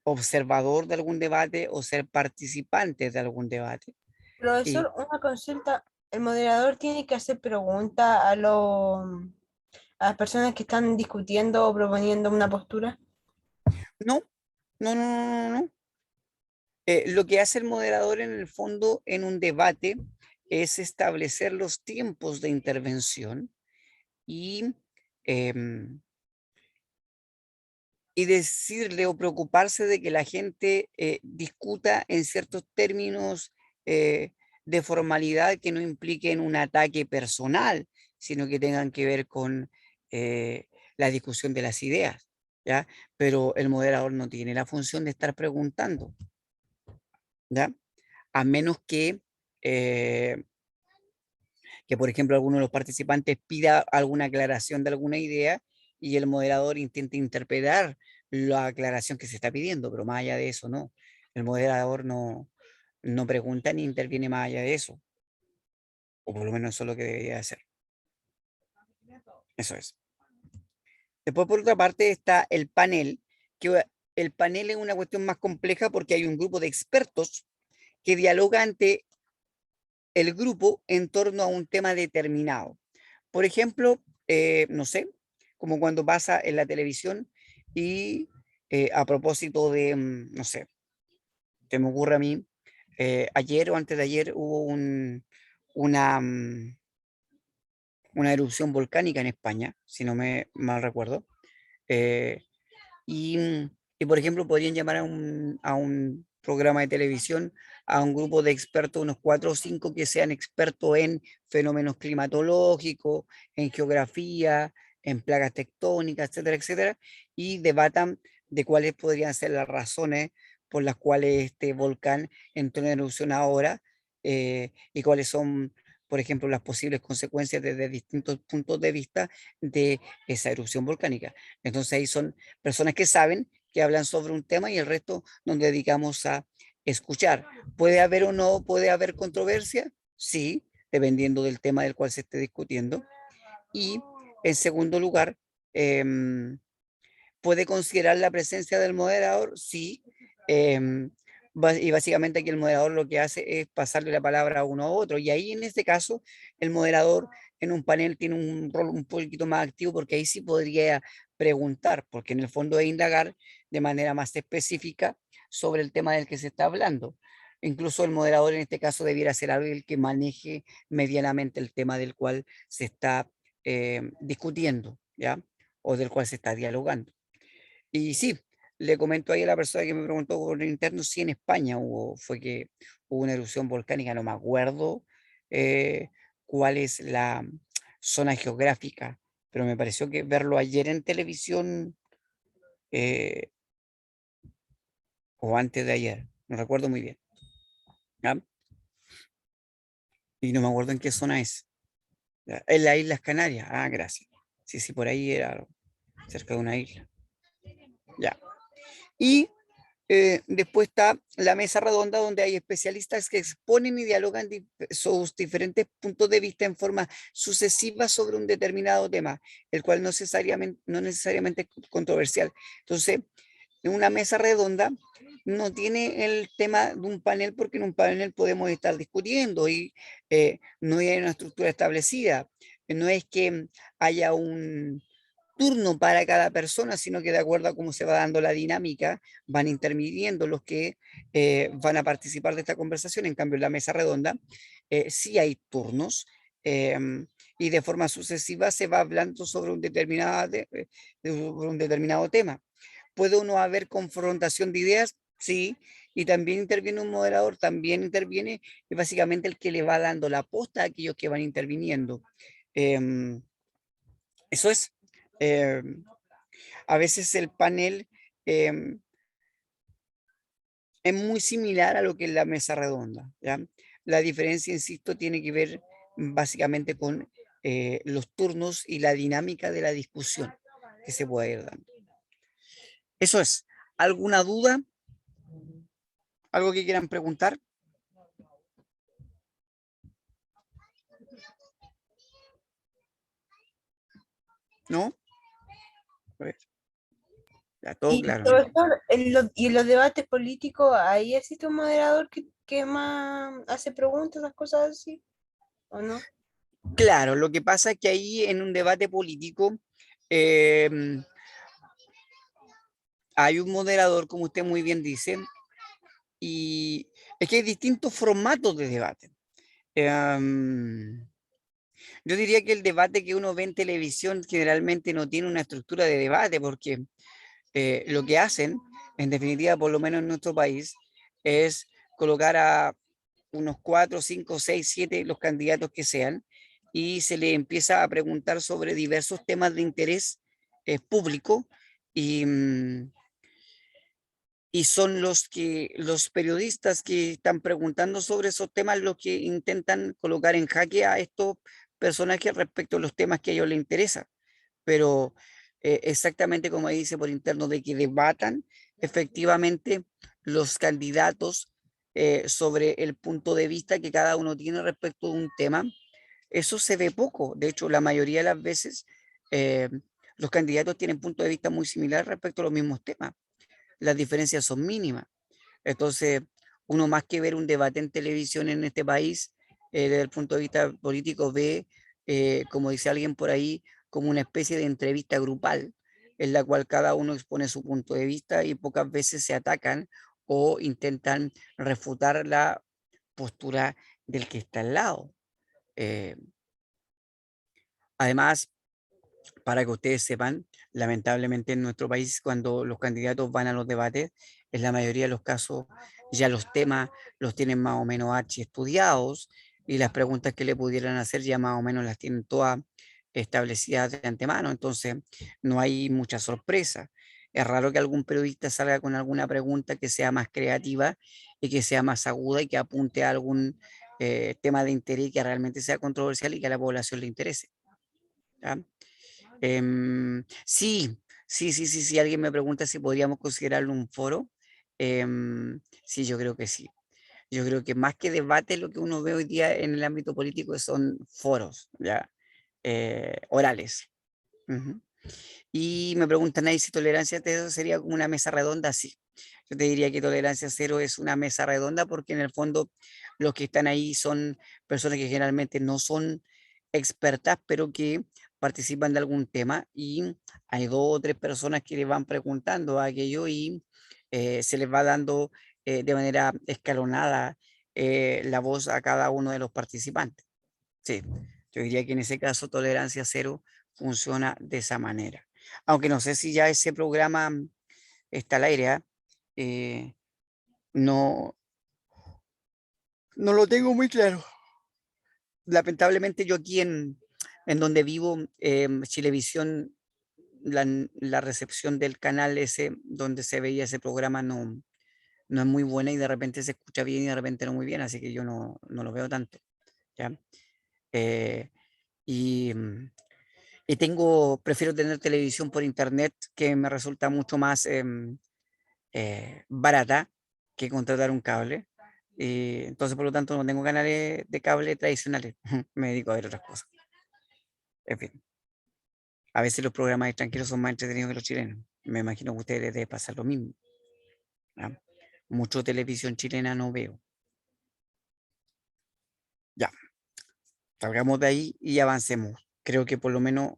observador de algún debate o ser participante de algún debate. Y Profesor, una consulta. ¿El moderador tiene que hacer preguntas a las personas que están discutiendo o proponiendo una postura? no, no, no, no, no, no. Lo que hace el moderador en el fondo en un debate es establecer los tiempos de intervención, y, em, y decirle o preocuparse de que la gente discuta en ciertos términos eh, de formalidad que no impliquen un ataque personal, sino que tengan que ver con la discusión de las ideas, ¿ya? Pero el moderador no tiene la función de estar preguntando, ¿ya? A menos eh, que, por ejemplo, alguno de los participantes pida alguna aclaración de alguna idea y el moderador intente interpretar la aclaración que se está pidiendo, pero más allá de eso, no. El moderador no pregunta ni interviene más allá de eso, o por lo menos eso es lo que debería hacer. Eso es. Después, por otra parte, está el panel, que el panel es una cuestión más compleja porque hay un grupo de expertos que dialoga ante el grupo en torno a un tema determinado. Por ejemplo, no sé, como cuando pasa en la televisión y a propósito de, no sé, se me ocurre a mí, ayer o antes de ayer hubo una, una erupción volcánica en España, si no me mal recuerdo, eh, y, por ejemplo, podrían llamar a un programa de televisión a un grupo de expertos, unos 4 o 5 que sean expertos en fenómenos climatológicos, en geografía, en plagas tectónicas, etcétera, etcétera, y debatan de cuáles podrían ser las razones por las cuales este volcán entró en erupción ahora, y cuáles son, por ejemplo, las posibles consecuencias desde distintos puntos de vista de esa erupción volcánica. Entonces ahí son personas que saben, que hablan sobre un tema y el resto nos dedicamos a escuchar. ¿Puede haber o no, puede haber controversia? Sí, dependiendo del tema del cual se esté discutiendo. Y en segundo lugar, em, ¿puede considerar la presencia del moderador? Sí. em, y básicamente aquí el moderador lo que hace es pasarle la palabra a uno a otro. Y ahí en este caso, el moderador en un panel tiene un rol un poquito más activo porque ahí sí podría preguntar, porque en el fondo es indagar de manera más específica sobre el tema del que se está hablando. Incluso el moderador en este caso debiera ser alguien que maneje medianamente el tema del cual se está discutiendo, ¿ya? O del cual se está dialogando. Y sí, le comento ahí a la persona que me preguntó por interno si en España fue que hubo una erupción volcánica, no me acuerdo eh, cuál es la zona geográfica, pero me pareció que verlo ayer en televisión eh, o antes de ayer, no recuerdo muy bien, ¿ya? Y no me acuerdo en qué zona es. ¿Ya? En las Islas Canarias, ah, gracias. Sí, sí, por ahí era cerca de una isla. Ya. Y después está la mesa redonda donde hay especialistas que exponen y dialogan sus diferentes puntos de vista en forma sucesiva sobre un determinado tema, el cual no necesariamente es controversial. Entonces, en una mesa redonda no tiene el tema de un panel porque en un panel podemos estar discutiendo y no hay una estructura establecida. No es que haya un turno para cada persona, sino que de acuerdo a cómo se va dando la dinámica, van interviniendo los que van a participar de esta conversación. En cambio, en la mesa redonda sí hay turnos y de forma sucesiva se va hablando sobre un determinado tema. ¿Puede uno haber confrontación de ideas? Sí. Y también interviene un moderador, también interviene básicamente el que le va dando la posta a aquellos que van interviniendo. Em, Eso es. em, a veces el panel em, es muy similar a lo que es la mesa redonda, ¿ya? La diferencia, insisto, tiene que ver básicamente con los turnos y la dinámica de la discusión que se puede ir dando. Eso es. ¿Alguna duda? ¿Algo que quieran preguntar? ¿No? A ver, ya todo Y claro, ¿no? profesor, y en los debates políticos, ¿ahí existe un moderador que más hace preguntas, esas cosas así? ¿O no? Claro, lo que pasa es que ahí en un debate político em, hay un moderador, como usted muy bien dice, y es que hay distintos formatos de debate. Em, yo diría que el debate que uno ve en televisión generalmente no tiene una estructura de debate, porque lo que hacen, en definitiva, por lo menos en nuestro país, es colocar a unos 4, 5, 6, 7, los candidatos que sean, y se le empieza a preguntar sobre diversos temas de interés público, y, y son los periodistas que están preguntando sobre esos temas los que intentan colocar en jaque a estos personajes respecto a los temas que a ellos les interesan. Pero exactamente como dice por interno, de que debatan efectivamente los candidatos sobre el punto de vista que cada uno tiene respecto de un tema, eso se ve poco. De hecho, la mayoría de las veces eh, los candidatos tienen puntos de vista muy similares respecto a los mismos temas. Las diferencias son mínimas. Entonces, uno más que ver un debate en televisión en este país, desde el punto de vista político, ve, como dice alguien por ahí, como una especie de entrevista grupal, en la cual cada uno expone su punto de vista y pocas veces se atacan o intentan refutar la postura del que está al lado. Eh, Además, para que ustedes sepan, lamentablemente en nuestro país, cuando los candidatos van a los debates, en la mayoría de los casos ya los temas los tienen más o menos estudiados y las preguntas que le pudieran hacer ya más o menos las tienen todas establecidas de antemano, entonces no hay mucha sorpresa. Es raro que algún periodista salga con alguna pregunta que sea más creativa y que sea más aguda y que apunte a algún tema de interés que realmente sea controversial y que a la población le interese. ¿Ya? Sí, sí, alguien me pregunta si podríamos considerarlo un foro. Sí, yo creo que sí. Yo creo que más que debate, lo que uno ve hoy día en el ámbito político son foros, ¿ya? Orales. Ujú. Y me preguntan ahí si tolerancia cero sería como una mesa redonda. Sí, yo te diría que tolerancia cero es una mesa redonda porque en el fondo los que están ahí son personas que generalmente no son expertas, pero que participan de algún tema y hay dos o tres personas que le van preguntando a aquello y se les va dando de manera escalonada la voz a cada uno de los participantes. Sí, yo diría que en ese caso tolerancia cero funciona de esa manera. Aunque no sé si ya ese programa está al aire, ¿ah? Eh, no, no lo tengo muy claro. Lamentablemente yo aquí en donde vivo, Chilevisión, la recepción del canal ese donde se veía ese programa no es muy buena y de repente se escucha bien y de repente no muy bien, así que yo no lo veo tanto. ¿Ya? Eh, y, prefiero tener televisión por internet que me resulta mucho más barata que contratar un cable. Entonces, por lo tanto, no tengo canales de cable tradicionales. Me dedico a ver otras cosas. En fin, a veces los programas extranjeros son más entretenidos que los chilenos. Me imagino que a ustedes les debe pasar lo mismo. ¿Ya? Mucho televisión chilena no veo. Ya, salgamos de ahí y avancemos. Creo que por lo menos,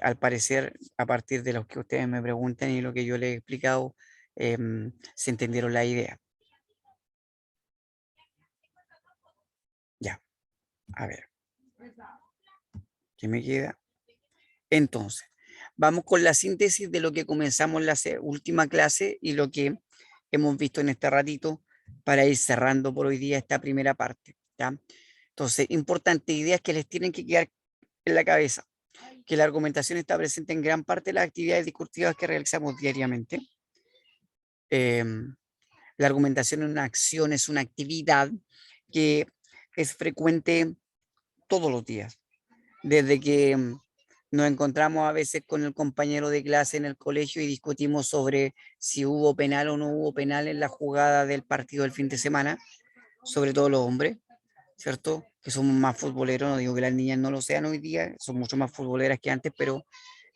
al parecer, a partir de lo que ustedes me preguntan y lo que yo les he explicado, se entendieron la idea. Ya, a ver, ¿qué me queda? Entonces, vamos con la síntesis de lo que comenzamos la última clase y lo que hemos visto en este ratito para ir cerrando por hoy día esta primera parte. ¿Ya? Entonces, importante, ideas que les tienen que quedar en la cabeza, que la argumentación está presente en gran parte de las actividades discursivas que realizamos diariamente. Em, la argumentación es una acción, es una actividad que es frecuente todos los días, desde que nos encontramos a veces con el compañero de clase en el colegio y discutimos sobre si hubo penal o no hubo penal en la jugada del partido del fin de semana, sobre todo los hombres, ¿cierto? Que somos más futboleros, no digo que las niñas no lo sean hoy día, son mucho más futboleras que antes, pero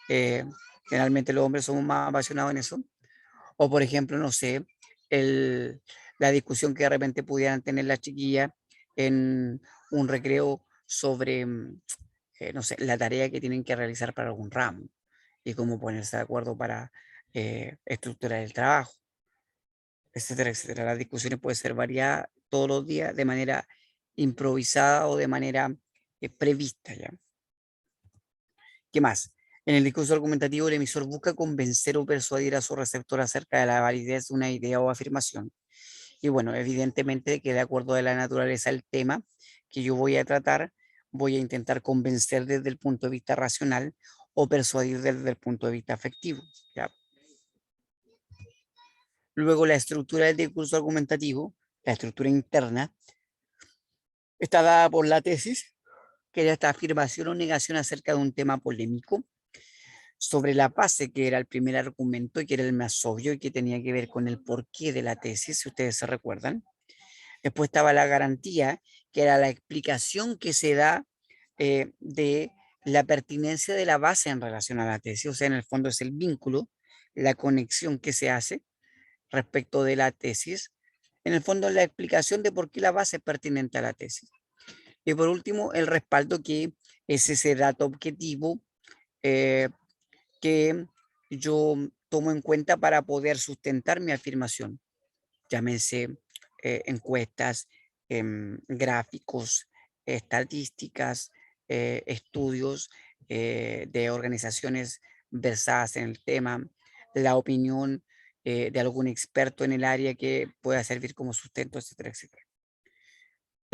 eh, generalmente los hombres somos más apasionados en eso. O por ejemplo, no sé, la discusión que de repente pudieran tener las chiquillas en un recreo sobre, no sé, la tarea que tienen que realizar para algún ramo y cómo ponerse de acuerdo para estructurar el trabajo, etcétera, etcétera. Las discusiones pueden ser variadas todos los días de manera improvisada o de manera prevista, ¿ya? ¿Qué más? En el discurso argumentativo, el emisor busca convencer o persuadir a su receptor acerca de la validez de una idea o afirmación. Y bueno, evidentemente que de acuerdo a la naturaleza del tema que yo voy a tratar, voy a intentar convencer desde el punto de vista racional o persuadir desde el punto de vista afectivo. ¿Ya? Luego, la estructura del discurso argumentativo, la estructura interna, está dada por la tesis, que era esta afirmación o negación acerca de un tema polémico, sobre la base que era el primer argumento y que era el más obvio y que tenía que ver con el porqué de la tesis, si ustedes se recuerdan. Después estaba la garantía, que era la explicación que se da de la pertinencia de la base en relación a la tesis, o sea, en el fondo es el vínculo, la conexión que se hace respecto de la tesis, en el fondo es la explicación de por qué la base es pertinente a la tesis. Y por último, el respaldo, que es ese dato objetivo eh, que yo tomo en cuenta para poder sustentar mi afirmación, llámense encuestas, gráficos, estadísticas, estudios de organizaciones versadas en el tema, la opinión de algún experto en el área que pueda servir como sustento, etcétera, etcétera.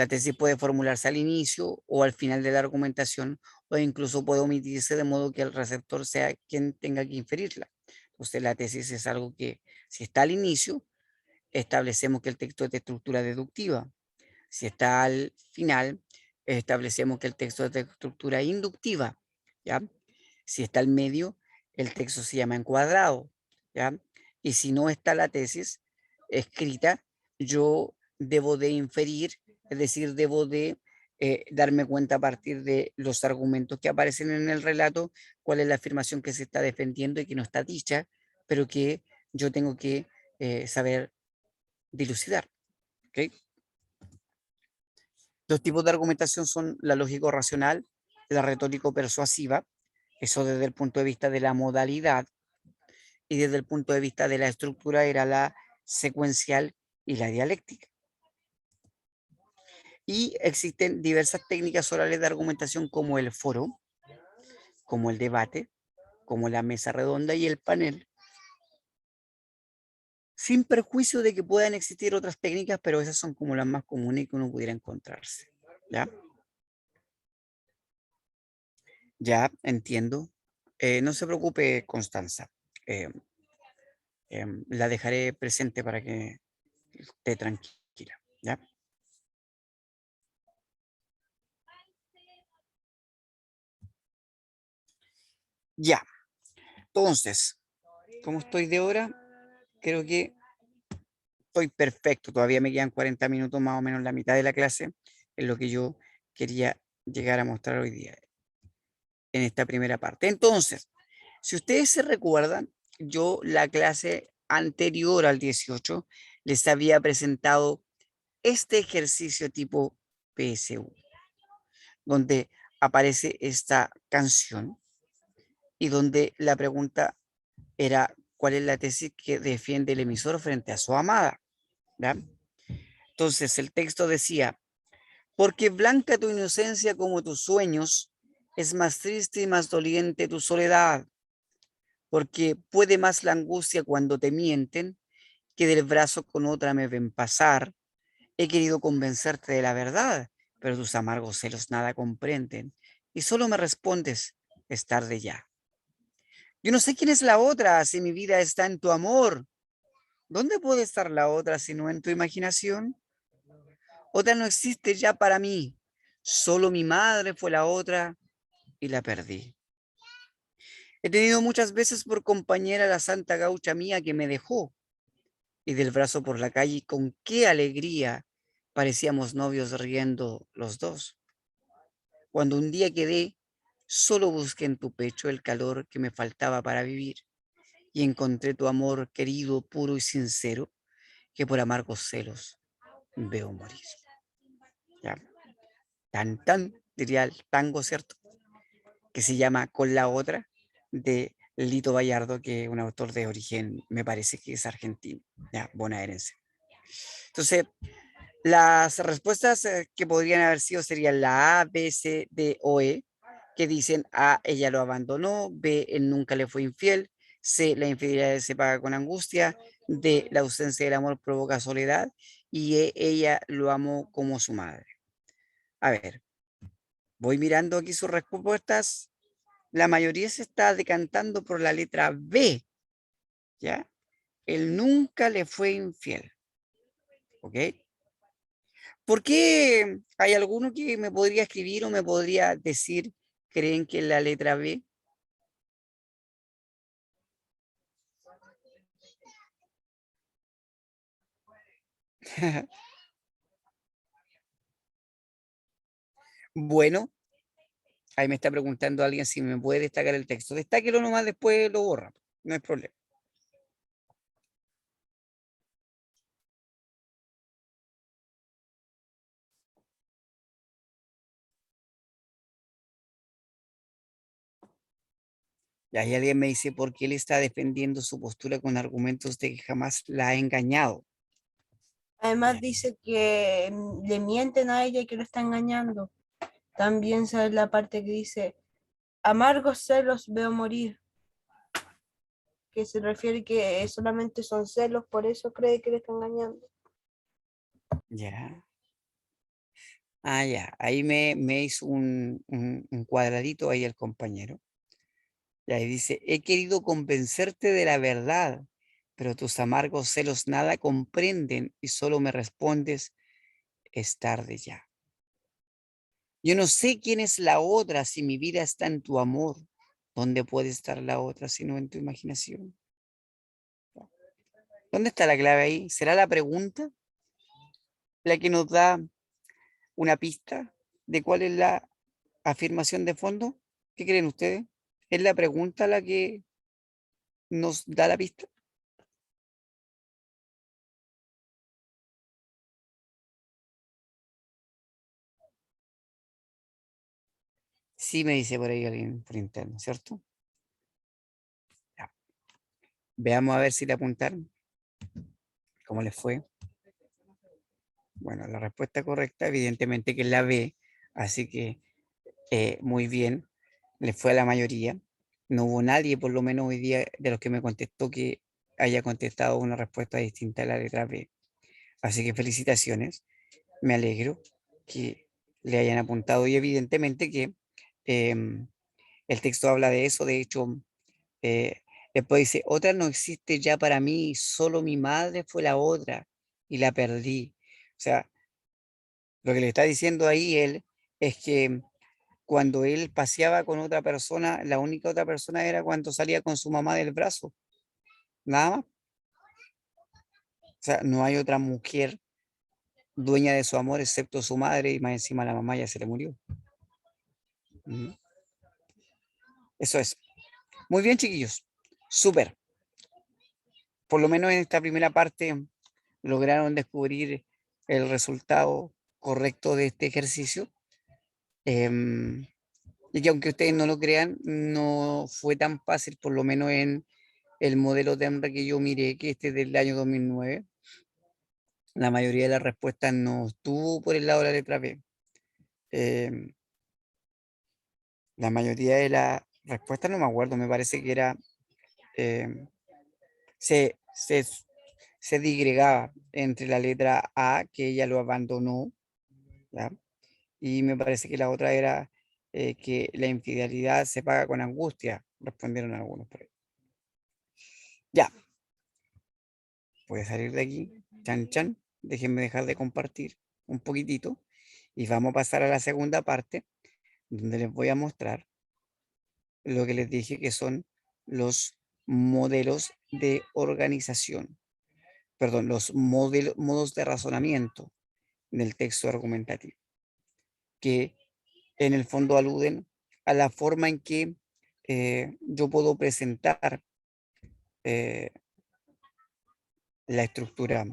La tesis puede formularse al inicio o al final de la argumentación, o incluso puede omitirse de modo que el receptor sea quien tenga que inferirla. Entonces, la tesis es algo que, si está al inicio, establecemos que el texto es de estructura deductiva. Si está al final, establecemos que el texto es de estructura inductiva, ¿ya? Si está al medio, el texto se llama encuadrado, ¿ya? Y si no está la tesis escrita, yo debo de inferir, es decir, debo de darme cuenta a partir de los argumentos que aparecen en el relato, cuál es la afirmación que se está defendiendo y que no está dicha, pero que yo tengo que saber dilucidar. ¿Ok? Dos tipos de argumentación son la lógico-racional, la retórico-persuasiva, eso desde el punto de vista de la modalidad, y desde el punto de vista de la estructura era la secuencial y la dialéctica. Y existen diversas técnicas orales de argumentación como el foro, como el debate, como la mesa redonda y el panel, sin perjuicio de que puedan existir otras técnicas, pero esas son como las más comunes que uno pudiera encontrarse. ¿Ya? Ya, entiendo. No se preocupe, Constanza. Eh, la dejaré presente para que esté tranquila. ¿Ya? Ya. Entonces, ¿cómo estoy de hora? Creo que estoy perfecto. Todavía me quedan 40 minutos más o menos la mitad de la clase. Es lo que yo quería llegar a mostrar hoy día en esta primera parte. Entonces, si ustedes se recuerdan, yo la clase anterior al 18 les había presentado este ejercicio tipo PSU, donde aparece esta canción y donde la pregunta era cuál es la tesis que defiende el emisor frente a su amada. ¿Ya? Entonces el texto decía, porque blanca tu inocencia como tus sueños, es más triste y más doliente tu soledad, porque puede más la angustia cuando te mienten, que del brazo con otra me ven pasar. He querido convencerte de la verdad, pero tus amargos celos nada comprenden, y solo me respondes, es tarde ya. Yo no sé quién es la otra, si mi vida está en tu amor. ¿Dónde puede estar la otra si no en tu imaginación? Otra no existe ya para mí. Solo mi madre fue la otra y la perdí. He tenido muchas veces por compañera la santa gaucha mía que me dejó, y del brazo por la calle con qué alegría parecíamos novios riendo los dos. Cuando un día quedé, solo busqué en tu pecho el calor que me faltaba para vivir, y encontré tu amor querido, puro y sincero, que por amargos celos veo morir. ¿Ya? Tan tan, diría el tango, ¿cierto? Que se llama Con la otra, de Lito Bayardo, que es un autor de origen, me parece que es argentino, ya, bonaerense. Entonces, las respuestas que podrían haber sido serían la A, B, C, D o E, que dicen A, ella lo abandonó, B, él nunca le fue infiel, C, la infidelidad se paga con angustia, D, la ausencia del amor provoca soledad, y E, ella lo amó como su madre. A ver, voy mirando aquí sus respuestas. La mayoría se está decantando por la letra B, ¿ya? Él nunca le fue infiel, ¿ok? ¿Por qué hay alguno que me podría escribir o me podría decir, creen que es la letra B? Bueno, ahí me está preguntando alguien si me puede destacar el texto. Destáquelo nomás, después lo borra, no hay problema. Y ahí alguien me dice, ¿por qué él está defendiendo su postura con argumentos de que jamás la ha engañado? Además Ya, dice que le mienten a ella y que lo está engañando. También sale la parte que dice, amargos celos veo morir, que se refiere que solamente son celos, por eso cree que le está engañando. ya. Ah, ya, ahí me hizo un cuadradito ahí el compañero. Y ahí dice, he querido convencerte de la verdad, pero tus amargos celos nada comprenden y solo me respondes, es tarde ya. Yo no sé quién es la otra si mi vida está en tu amor. ¿Dónde puede estar la otra si no en tu imaginación? ¿Dónde está la clave ahí? ¿Será la pregunta la que nos da una pista de cuál es la afirmación de fondo? ¿Qué creen ustedes? ¿Es la pregunta la que nos da la pista? Sí, me dice por ahí alguien por interno, ¿cierto? Ya. Veamos a ver si le apuntaron. ¿Cómo les fue? Bueno, la respuesta correcta, evidentemente que es la B, así que muy bien, le fue a la mayoría. No hubo nadie, por lo menos hoy día, de los que me contestó que haya contestado una respuesta distinta a la letra B. Así que felicitaciones, me alegro que le hayan apuntado y evidentemente que em, el texto habla de eso. De hecho, eh, después dice, otra no existe ya para mí, solo mi madre fue la otra y la perdí. O sea, lo que le está diciendo ahí él es que cuando él paseaba con otra persona, la única otra persona era cuando salía con su mamá del brazo, nada más. O sea, no hay otra mujer dueña de su amor excepto su madre y más encima la mamá ya se le murió. Ujú. Eso es. Muy bien, chiquillos. Súper. Por lo menos en esta primera parte lograron descubrir el resultado correcto de este ejercicio. Em, y que aunque ustedes no lo crean, no fue tan fácil, por lo menos en el modelo TEMRA que yo miré, que este es del año 2009. La mayoría de las respuestas no estuvo por el lado de la letra B. Em, la mayoría de las respuestas, no me acuerdo, me parece que era, em, se, se, se digregaba entre la letra A, que ella lo abandonó, ¿ya? Y me parece que la otra era que la infidelidad se paga con angustia, respondieron algunos por ahí. Ya, voy a salir de aquí, chan chan, déjenme dejar de compartir un poquitito y vamos a pasar a la segunda parte, donde les voy a mostrar lo que les dije que son los modelos de organización, perdón, los modos de razonamiento del texto argumentativo, que en el fondo aluden a la forma en que yo puedo presentar eh, la estructura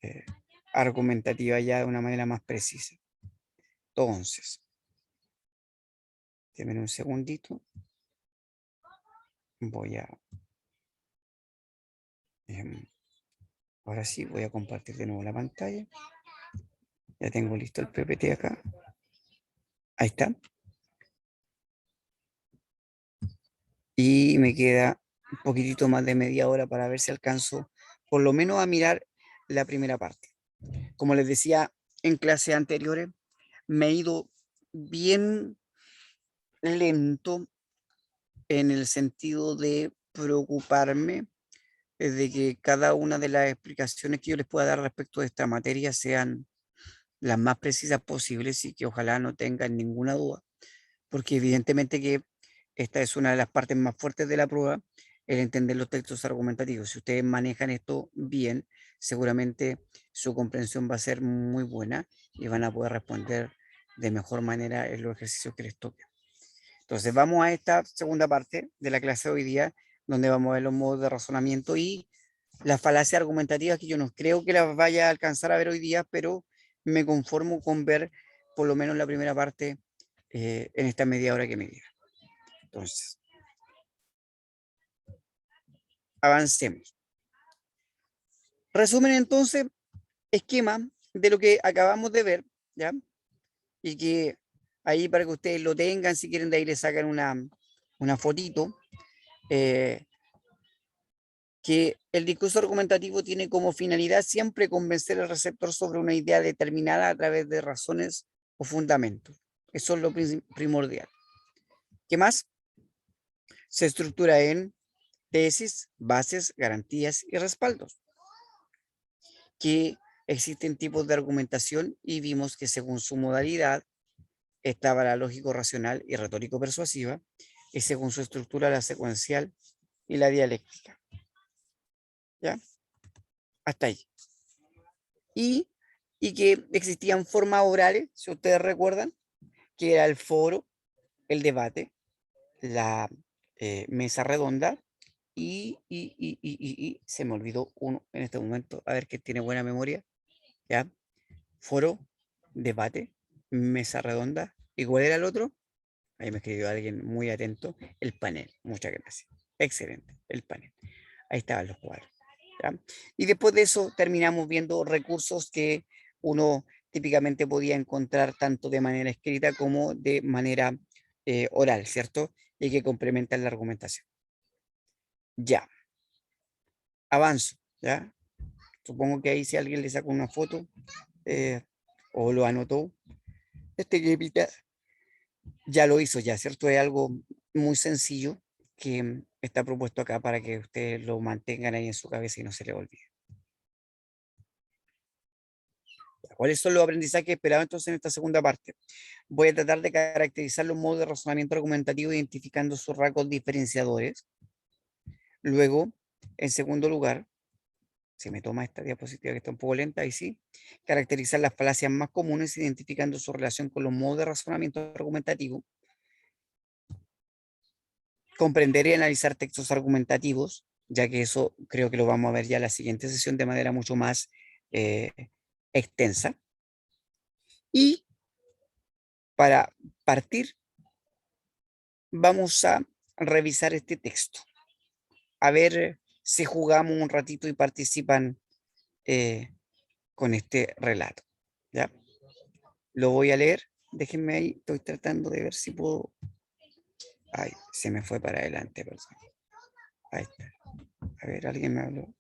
eh, argumentativa ya de una manera más precisa. Entonces, denme un segundito. Voy a, em, ahora sí, voy a compartir de nuevo la pantalla. Ya tengo listo el PPT acá. Ahí está. Y me queda un poquitito más de media hora para ver si alcanzo por lo menos a mirar la primera parte. Como les decía en clases anteriores, me he ido bien lento en el sentido de preocuparme de que cada una de las explicaciones que yo les pueda dar respecto de esta materia sean las más precisas posibles y que ojalá no tengan ninguna duda, porque evidentemente que esta es una de las partes más fuertes de la prueba, el entender los textos argumentativos. Si ustedes manejan esto bien, seguramente su comprensión va a ser muy buena y van a poder responder de mejor manera en los ejercicios que les toque. Entonces vamos a esta segunda parte de la clase de hoy día, donde vamos a ver los modos de razonamiento y las falacias argumentativas que yo no creo que las vaya a alcanzar a ver hoy día, pero me conformo con ver por lo menos la primera parte en esta media hora que me diga. Entonces, avancemos. Resumen entonces, esquema de lo que acabamos de ver, ¿ya? Y que ahí para que ustedes lo tengan, si quieren de ahí le sacan una fotito, eh, que el discurso argumentativo tiene como finalidad siempre convencer al receptor sobre una idea determinada a través de razones o fundamentos. Eso es lo primordial. ¿Qué más? Se estructura en tesis, bases, garantías y respaldos. Que existen tipos de argumentación y vimos que según su modalidad estaba la lógico-racional y retórico-persuasiva, y según su estructura la secuencial y la dialéctica. ¿Ya? Hasta ahí. Y que existían formas orales, si ustedes recuerdan, que era el foro, el debate, la mesa redonda y se me olvidó uno en este momento, a ver que tiene buena memoria, ¿ya? Foro, debate, mesa redonda. ¿Y cuál era el otro? Ahí me escribió alguien muy atento. El panel. Muchas gracias. Excelente. El panel. Ahí estaban los cuadros. ¿Ya? Y después de eso terminamos viendo recursos que uno típicamente podía encontrar tanto de manera escrita como de manera oral, ¿cierto? Y que complementan la argumentación. Ya. Avanzo. ¿Ya? Supongo que ahí si alguien le sacó una foto o lo anotó, este gripita ya lo hizo ya, ¿cierto? Es algo muy sencillo que está propuesto acá para que ustedes lo mantengan ahí en su cabeza y no se le olvide. ¿Cuáles son los aprendizajes esperados entonces en esta segunda parte? Voy a tratar de caracterizar los modos de razonamiento argumentativo identificando sus rasgos diferenciadores. Luego, en segundo lugar, si me toma esta diapositiva que está un poco lenta, ahí sí, caracterizar las falacias más comunes identificando su relación con los modos de razonamiento argumentativo. Comprender y analizar textos argumentativos, ya que eso creo que lo vamos a ver ya en la siguiente sesión de manera mucho más eh, extensa. Y para partir, vamos a revisar este texto, a ver si jugamos un ratito y participan con este relato. ¿Ya? Lo voy a leer, déjenme ahí, estoy tratando de ver si puedo... Ay, se me fue para adelante, perdón. Ahí está. A ver, alguien me habló.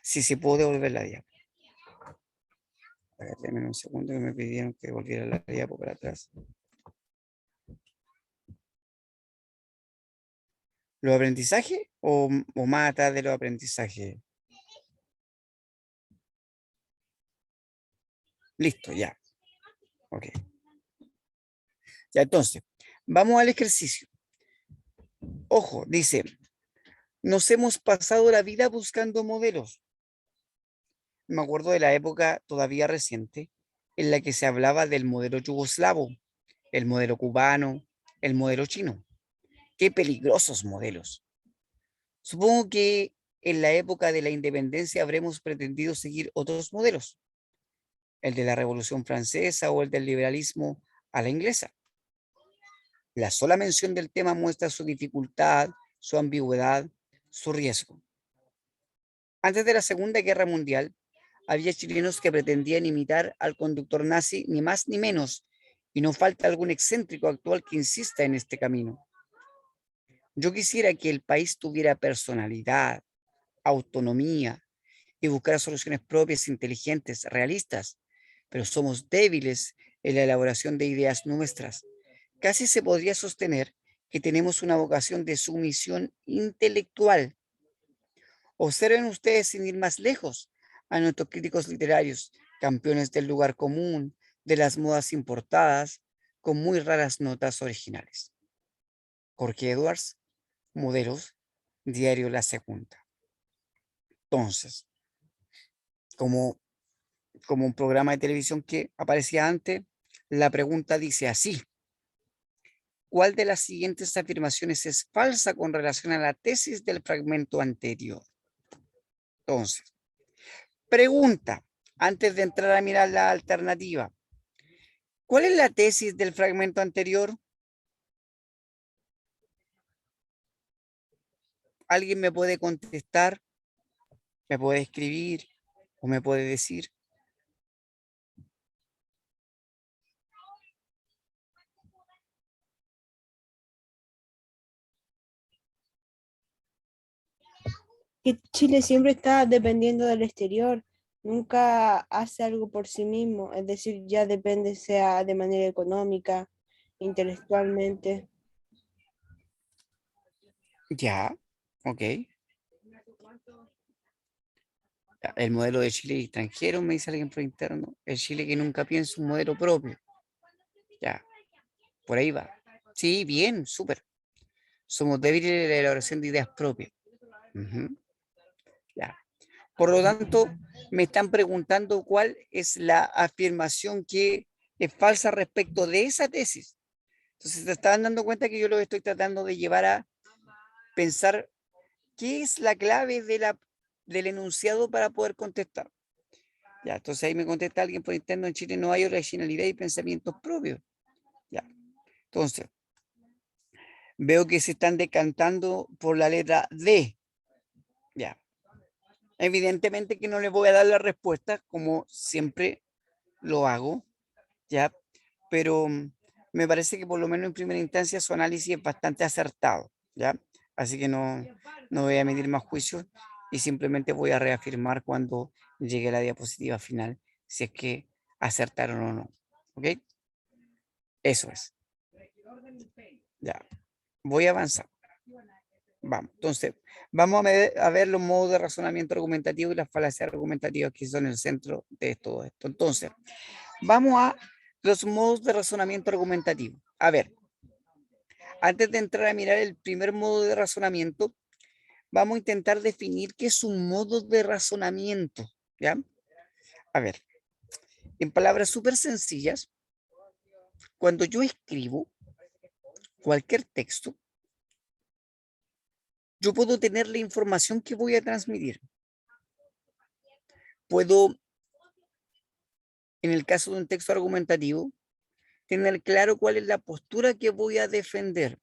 Sí, sí puedo devolver la diapositiva. A ver, denme un segundo que me pidieron que volviera la diapo para atrás. ¿Los aprendizajes o más atrás de los aprendizajes? Listo, ya. Ok. Ya, entonces, vamos al ejercicio. Ojo, dice, nos hemos pasado la vida buscando modelos. Me acuerdo de la época todavía reciente en la que se hablaba del modelo yugoslavo, el modelo cubano, el modelo chino. Qué peligrosos modelos. Supongo que en la época de la independencia habremos pretendido seguir otros modelos, el de la Revolución Francesa o el del liberalismo a la inglesa. La sola mención del tema muestra su dificultad, su ambigüedad, su riesgo. Antes de la Segunda Guerra Mundial, había chilenos que pretendían imitar al conductor nazi ni más ni menos, y no falta algún excéntrico actual que insista en este camino. Yo quisiera que el país tuviera personalidad, autonomía y buscara soluciones propias, inteligentes, realistas, pero somos débiles en la elaboración de ideas nuestras. Casi se podría sostener que tenemos una vocación de sumisión intelectual. Observen ustedes sin ir más lejos a nuestros críticos literarios, campeones del lugar común, de las modas importadas, con muy raras notas originales. Jorge Edwards, Modelos, Diario La Segunda. Entonces, como un programa de televisión que aparecía antes, la pregunta dice así: ¿cuál de las siguientes afirmaciones es falsa con relación a la tesis del fragmento anterior? Entonces, pregunta, antes de entrar a mirar la alternativa, ¿cuál es la tesis del fragmento anterior? ¿Alguien me puede contestar? ¿Me puede escribir? ¿O me puede decir? Que Chile siempre está dependiendo del exterior, nunca hace algo por sí mismo, es decir, ya depende sea de manera económica, intelectualmente. Ya, ok. Ya, el modelo de Chile extranjero, me dice alguien por interno. El Chile que nunca piensa un modelo propio. Ya, por ahí va. Sí, bien, súper. Somos débiles en la elaboración de ideas propias. Ujú, ya. Por lo tanto, me están preguntando cuál es la afirmación que es falsa respecto de esa tesis. Entonces, se estaban dando cuenta que yo lo estoy tratando de llevar a pensar qué es la clave del enunciado para poder contestar. Ya, entonces ahí me contesta alguien por interno: en Chile no hay originalidad y pensamientos propios. Ya, entonces veo que se están decantando por la letra D. Ya, evidentemente que no les voy a dar la respuesta como siempre lo hago, ya, pero me parece que por lo menos en primera instancia su análisis es bastante acertado, ya, así que no voy a emitir más juicios y simplemente voy a reafirmar cuando llegue a la diapositiva final si es que acertaron o no, ¿ok? Eso es, ya, voy a avanzar. Vamos, entonces, vamos a ver los modos de razonamiento argumentativo y las falacias argumentativas que son el centro de todo esto. Entonces, vamos a los modos de razonamiento argumentativo. A ver, antes de entrar a mirar el primer modo de razonamiento, vamos a intentar definir qué es un modo de razonamiento, ¿ya? A ver, en palabras súper sencillas, cuando yo escribo cualquier texto, yo puedo tener la información que voy a transmitir. Puedo, en el caso de un texto argumentativo, tener claro cuál es la postura que voy a defender.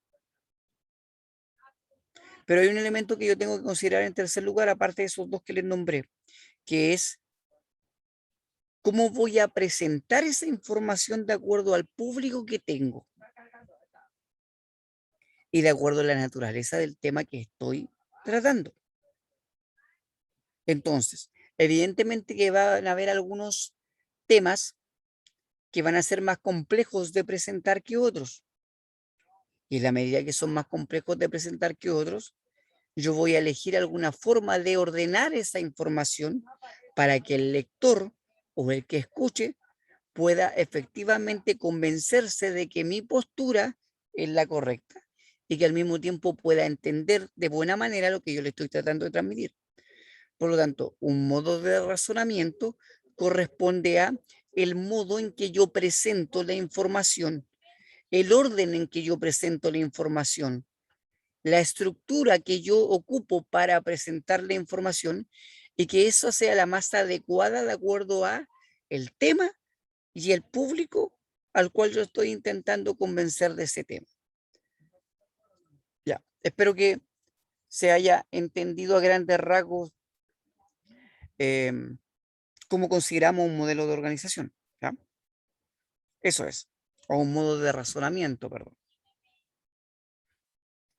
Pero hay un elemento que yo tengo que considerar en tercer lugar, aparte de esos dos que les nombré, que es cómo voy a presentar esa información de acuerdo al público que tengo y de acuerdo a la naturaleza del tema que estoy tratando. Entonces, evidentemente que van a haber algunos temas que van a ser más complejos de presentar que otros. Y en la medida que son más complejos de presentar que otros, yo voy a elegir alguna forma de ordenar esa información para que el lector o el que escuche pueda efectivamente convencerse de que mi postura es la correcta y que al mismo tiempo pueda entender de buena manera lo que yo le estoy tratando de transmitir. Por lo tanto, un modo de razonamiento corresponde a el modo en que yo presento la información, el orden en que yo presento la información, la estructura que yo ocupo para presentar la información y que eso sea la más adecuada de acuerdo a el tema y el público al cual yo estoy intentando convencer de ese tema. Ya, espero que se haya entendido a grandes rasgos cómo consideramos un modelo de organización. ¿Ya? Eso es, o un modo de razonamiento, perdón.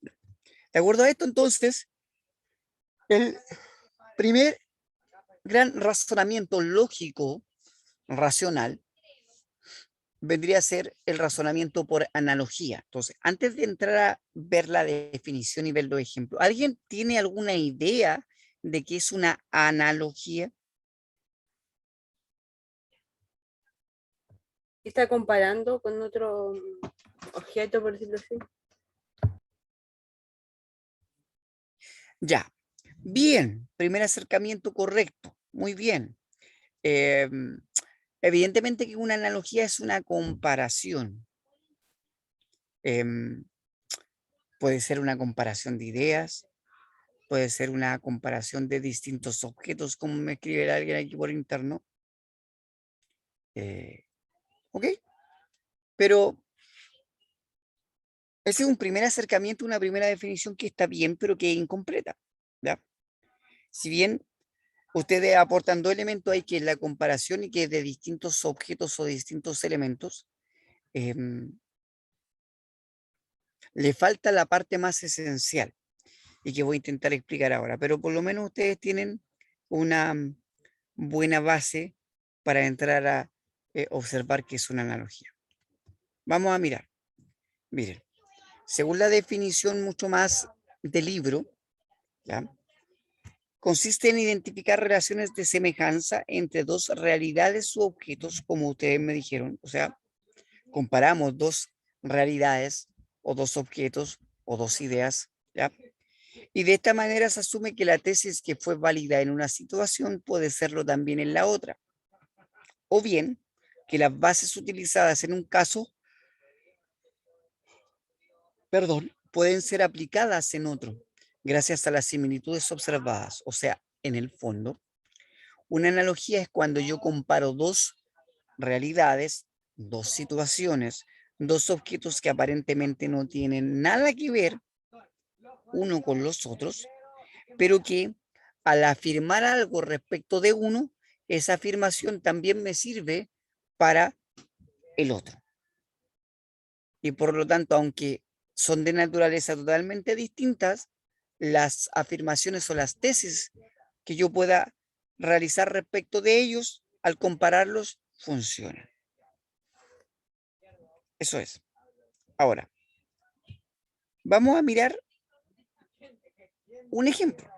De acuerdo a esto, entonces, el primer gran razonamiento lógico, racional, vendría a ser el razonamiento por analogía. Entonces, antes de entrar a ver la definición y ver los ejemplos, ¿alguien tiene alguna idea de qué es una analogía? Está comparando con otro objeto, por decirlo así. Ya, bien, primer acercamiento correcto, muy bien. Em, Evidentemente que una analogía es una comparación. Em, Puede ser una comparación de ideas, puede ser una comparación de distintos objetos, como me escribe alguien aquí por interno. eh, ¿Ok? Pero ese es un primer acercamiento, una primera definición que está bien, pero que es incompleta. ¿Ya? Si bien ustedes aportan dos elementos ahí, que es la comparación y que es de distintos objetos o distintos elementos, le falta la parte más esencial. y que voy a intentar explicar ahora, pero por lo menos ustedes tienen una buena base para entrar a observar que es una analogía. Vamos a mirar. Miren, según la definición mucho más del libro, ¿ya? Consiste en identificar relaciones de semejanza entre dos realidades u objetos, como ustedes me dijeron. O sea, comparamos dos realidades o dos objetos o dos ideas, ¿ya? Y de esta manera se asume que la tesis que fue válida en una situación puede serlo también en la otra. O bien, que las bases utilizadas en un caso, perdón, pueden ser aplicadas en otro, gracias a las similitudes observadas. O sea, en el fondo, una analogía es cuando yo comparo dos realidades, dos situaciones, dos objetos que aparentemente no tienen nada que ver uno con los otros, pero que al afirmar algo respecto de uno, esa afirmación también me sirve para el otro. Y por lo tanto, aunque son de naturaleza totalmente distintas, las afirmaciones o las tesis que yo pueda realizar respecto de ellos, al compararlos, funcionan. Eso es. Ahora, vamos a mirar un ejemplo.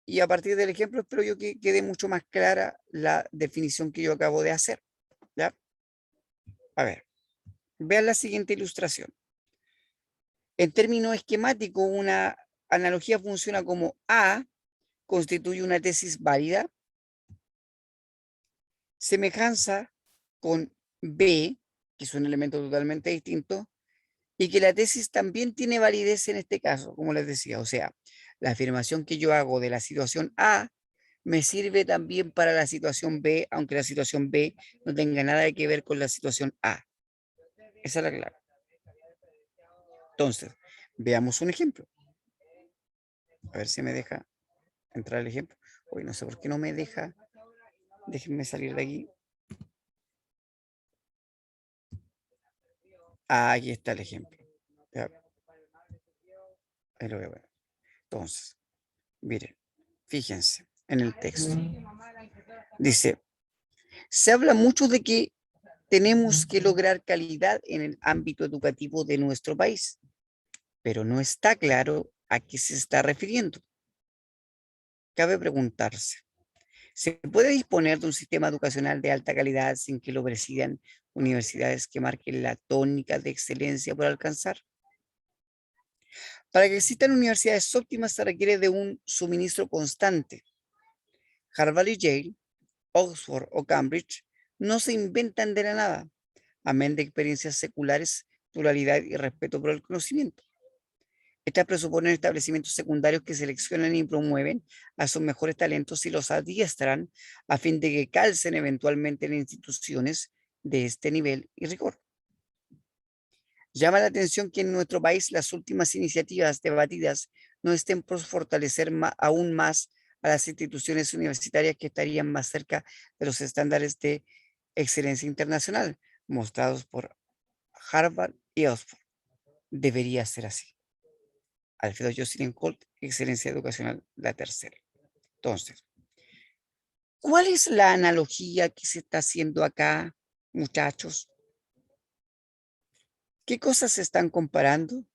Y a partir del ejemplo espero yo que quede mucho más clara la definición que yo acabo de hacer. ¿Ya? A ver, vean la siguiente ilustración. En términos esquemáticos, una analogía funciona como A constituye una tesis válida, semejanza con B, que es un elemento totalmente distinto, y que la tesis también tiene validez en este caso, como les decía. O sea, la afirmación que yo hago de la situación A me sirve también para la situación B, aunque la situación B no tenga nada que ver con la situación A. Esa es la clave. Entonces, veamos un ejemplo. A ver si me deja entrar el ejemplo. Hoy no sé por qué no me deja. Déjenme salir de aquí. Ah, aquí está el ejemplo. Ya, ahí lo voy a ver. Entonces, miren, fíjense en el texto. Dice, se habla mucho de que tenemos que lograr calidad en el ámbito educativo de nuestro país, pero no está claro a qué se está refiriendo. Cabe preguntarse, ¿se puede disponer de un sistema educacional de alta calidad sin que lo presidan universidades que marquen la tónica de excelencia por alcanzar? Para que existan universidades óptimas se requiere de un suministro constante. Harvard y Yale, Oxford o Cambridge no se inventan de la nada, amén de experiencias seculares, pluralidad y respeto por el conocimiento. Estas presuponen establecimientos secundarios que seleccionan y promueven a sus mejores talentos y los adiestran a fin de que calcen eventualmente en instituciones de este nivel y rigor. Llama la atención que en nuestro país las últimas iniciativas debatidas no estén por fortalecer aún más a las instituciones universitarias que estarían más cerca de los estándares de excelencia internacional mostrados por Harvard y Oxford. Debería ser así. Alfredo Jocelyn Colt, excelencia educacional, la tercera. Entonces, ¿cuál es la analogía que se está haciendo acá, muchachos? ¿Qué cosas se están comparando?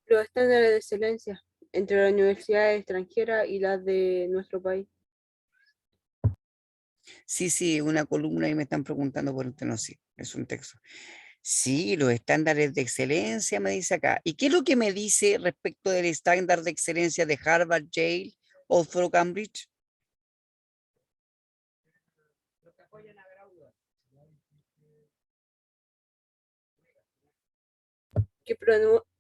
Los estándares de excelencia entre las universidades extranjeras y las de nuestro país. Sí, una columna y me están preguntando por interno, sí, es un texto. Sí, los estándares de excelencia me dice acá. ¿Y qué es lo que me dice respecto del estándar de excelencia de Harvard, Yale, Oxford, Cambridge? Que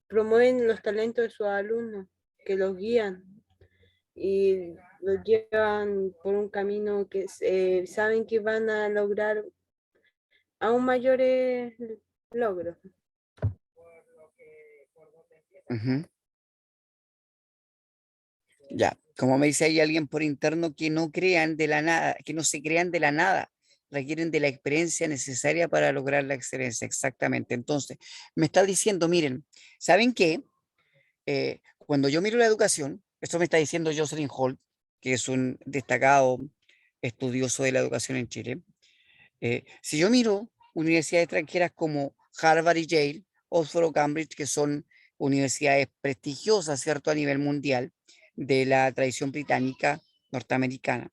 promueven los talentos de sus alumnos, que los guían y los llevan por un camino que saben que van a lograr aún mayores logros. Ujú. Ya, como me dice ahí alguien por interno, que no crean de la nada, que no se crean de la nada, requieren de la experiencia necesaria para lograr la excelencia, exactamente. Entonces, me está diciendo, miren, ¿saben qué? cuando yo miro la educación, esto me está diciendo Jocelyn Holt, que es un destacado estudioso de la educación en Chile. Si yo miro universidades extranjeras como Harvard y Yale, Oxford o Cambridge, que son universidades prestigiosas, ¿cierto?, a nivel mundial de la tradición británica, norteamericana,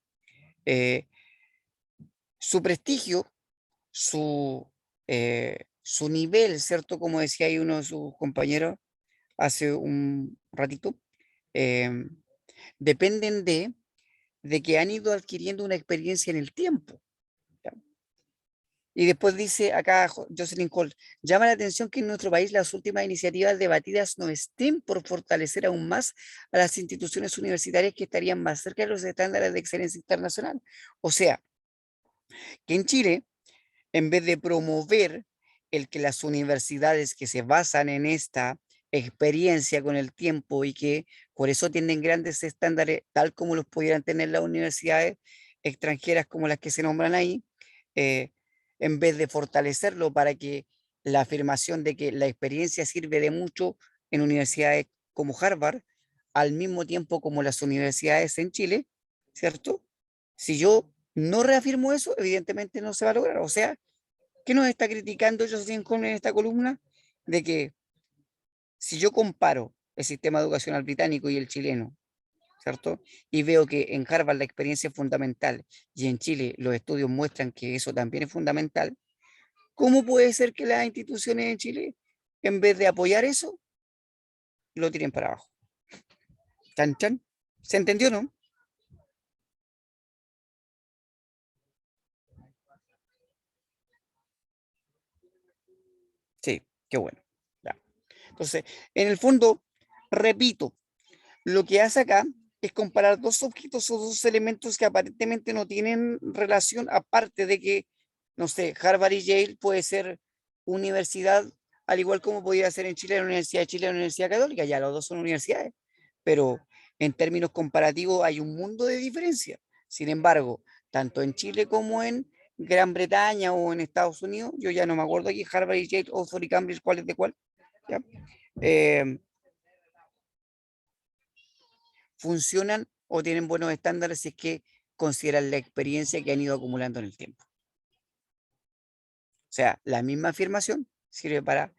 eh, su prestigio, su nivel, ¿cierto?, como decía ahí uno de sus compañeros hace un ratito, em, dependen de que han ido adquiriendo una experiencia en el tiempo. ¿Ya? Y después dice acá Jocelyn Holt, llama la atención que en nuestro país las últimas iniciativas debatidas no estén por fortalecer aún más a las instituciones universitarias que estarían más cerca de los estándares de excelencia internacional. O sea, que en Chile, en vez de promover el que las universidades que se basan en esta experiencia con el tiempo y que por eso tienen grandes estándares, tal como los pudieran tener las universidades extranjeras como las que se nombran ahí, eh, en vez de fortalecerlo para que la afirmación de que la experiencia sirve de mucho en universidades como Harvard, al mismo tiempo como las universidades en Chile, ¿cierto? Si yo no reafirmo eso, evidentemente no se va a lograr. O sea, ¿qué nos está criticando Jocelyn Hall en esta columna? De que si yo comparo el sistema educacional británico y el chileno, ¿cierto? Y veo que en Harvard la experiencia es fundamental y en Chile los estudios muestran que eso también es fundamental, ¿cómo puede ser que las instituciones en Chile, en vez de apoyar eso, lo tiren para abajo? Chan, chan. ¿Se entendió, no? Sí, qué bueno. Ya. Entonces, en el fondo, repito, lo que hace acá es comparar dos objetos o dos elementos que aparentemente no tienen relación, aparte de que, no sé, Harvard y Yale puede ser universidad, al igual como podría ser en Chile la Universidad de Chile la Universidad Católica, ya los dos son universidades, pero en términos comparativos hay un mundo de diferencia. Sin embargo, tanto en Chile como en Gran Bretaña o en Estados Unidos, yo ya no me acuerdo aquí, Harvard y Yale, Oxford y Cambridge, cuál es de cuál, ¿ya? Eh, funcionan o tienen buenos estándares si es que consideran la experiencia que han ido acumulando en el tiempo. O sea, la misma afirmación sirve para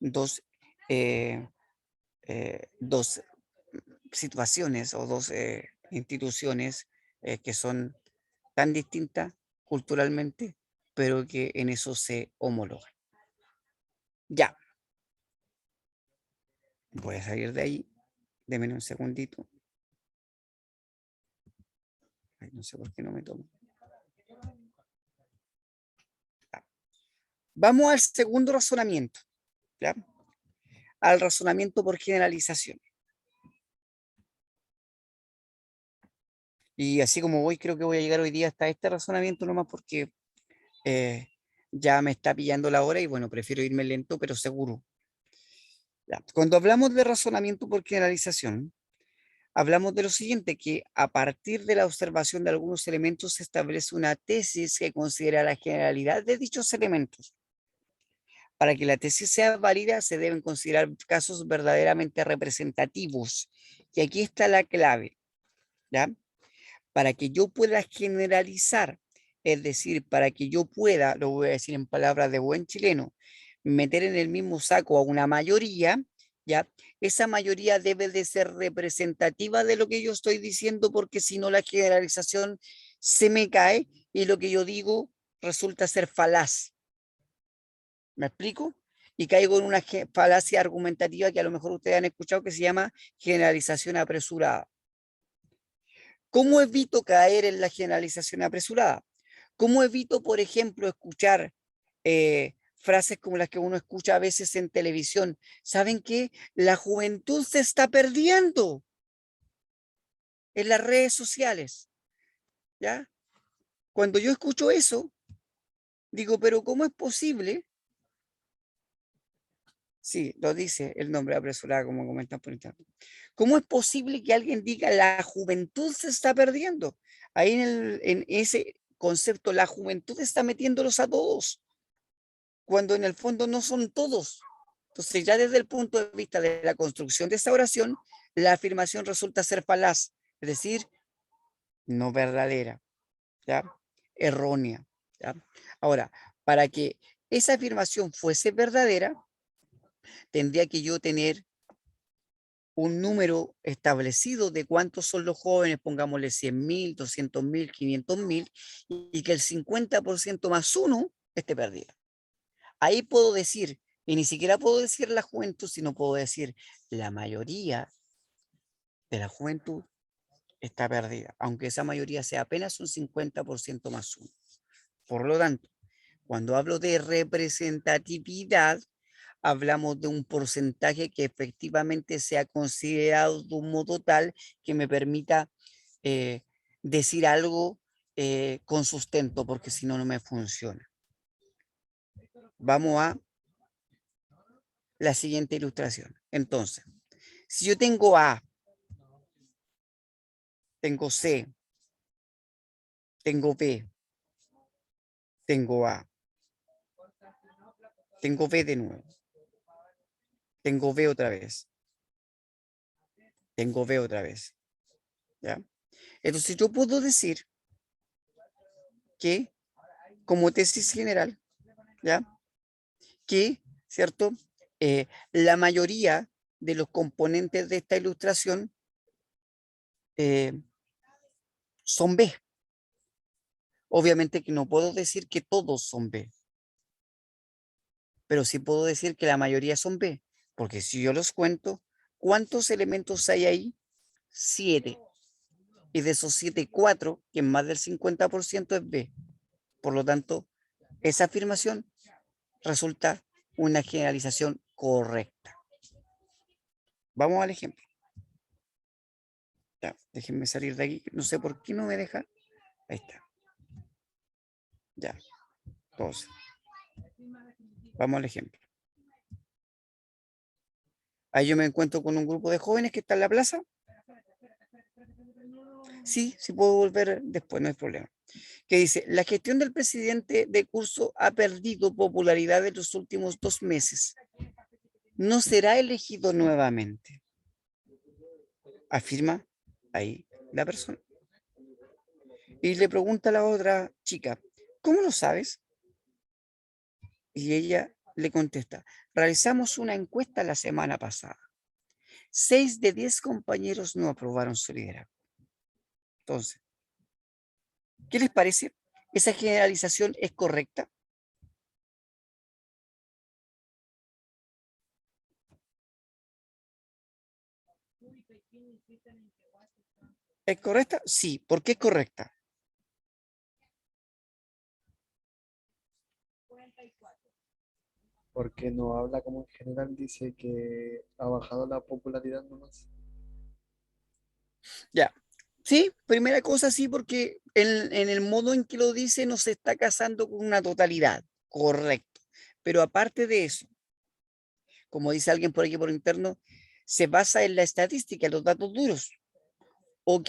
dos, eh, dos situaciones o dos instituciones que son tan distintas culturalmente, pero que en eso se homologan. Ya, voy a salir de ahí. Deme un segundito. Ay, no sé por qué no me tomo. Vamos al segundo razonamiento, ¿ya? Al razonamiento por generalización. Y así como voy, creo que voy a llegar hoy día hasta este razonamiento nomás porque eh, ya me está pillando la hora y bueno, prefiero irme lento pero seguro. Ya. Cuando hablamos de razonamiento por generalización, hablamos de lo siguiente, que a partir de la observación de algunos elementos se establece una tesis que considera la generalidad de dichos elementos. Para que la tesis sea válida se deben considerar casos verdaderamente representativos. Y aquí está la clave, ¿ya? Para que yo pueda generalizar, es decir, para que yo pueda, lo voy a decir en palabras de buen chileno, meter en el mismo saco a una mayoría, ¿ya? Esa mayoría debe de ser representativa de lo que yo estoy diciendo, porque si no la generalización se me cae y lo que yo digo resulta ser falaz. ¿Me explico? Y caigo en una falacia argumentativa que a lo mejor ustedes han escuchado que se llama generalización apresurada. ¿Cómo evito caer en la generalización apresurada? ¿Cómo evito, por ejemplo, escuchar frases como las que uno escucha a veces en televisión? ¿Saben qué? La juventud se está perdiendo en las redes sociales, ¿ya? Cuando yo escucho eso, digo, pero ¿cómo es posible? Sí, lo dice el nombre apresurada, como comentan por internet. ¿Cómo es posible que alguien diga la juventud se está perdiendo? Ahí en ese concepto, la juventud está metiéndolos a todos, cuando en el fondo no son todos. Entonces, ya desde el punto de vista de la construcción de esa oración, la afirmación resulta ser falaz, es decir, no verdadera, ¿ya? Errónea, ¿ya? Ahora, para que esa afirmación fuese verdadera, tendría que yo tener un número establecido de cuántos son los jóvenes, pongámosle 100.000, 200.000, 500.000, y que el 50% más uno esté perdido. Ahí puedo decir, y ni siquiera puedo decir la juventud, sino puedo decir la mayoría de la juventud está perdida, aunque esa mayoría sea apenas un 50% más uno. Por lo tanto, cuando hablo de representatividad, hablamos de un porcentaje que efectivamente sea considerado de un modo tal que me permita eh, decir algo con sustento, porque si no, no me funciona. Vamos a la siguiente ilustración. Entonces, si yo tengo A, tengo C, tengo B, tengo A, tengo B de nuevo, tengo B otra vez, tengo B otra vez, ¿ya? Entonces yo puedo decir que, como tesis general, ¿ya? Que, ¿cierto? La mayoría de los componentes de esta ilustración eh, son B. Obviamente que no puedo decir que todos son B, pero sí puedo decir que la mayoría son B, porque si yo los cuento, ¿cuántos elementos hay ahí? 7. Y de esos 7, 4, que es más del 50% es B. Por lo tanto, esa afirmación resulta una generalización correcta. Vamos al ejemplo. Ya, déjenme salir de aquí. No sé por qué no me deja. Ahí está. Ya. Entonces, vamos al ejemplo. Ahí yo me encuentro con un grupo de jóvenes que está en la plaza. Sí, sí puedo volver después, no hay problema. Que dice, la gestión del presidente de curso ha perdido popularidad en los últimos 2 meses. No será elegido nuevamente. Afirma ahí la persona. Y le pregunta a la otra chica, ¿cómo lo sabes? Y ella le contesta, realizamos una encuesta la semana pasada. 6 de 10 compañeros no aprobaron su liderazgo. Entonces, ¿qué les parece? ¿Esa generalización es correcta? ¿Es correcta? Sí. ¿Por qué es correcta? Porque no habla como en general, dice que ha bajado la popularidad nomás. Ya. Sí, primera cosa sí, porque en el modo en que lo dice no se está casando con una totalidad. Correcto. Pero aparte de eso, como dice alguien por aquí por interno, se basa en la estadística, en los datos duros. Ok,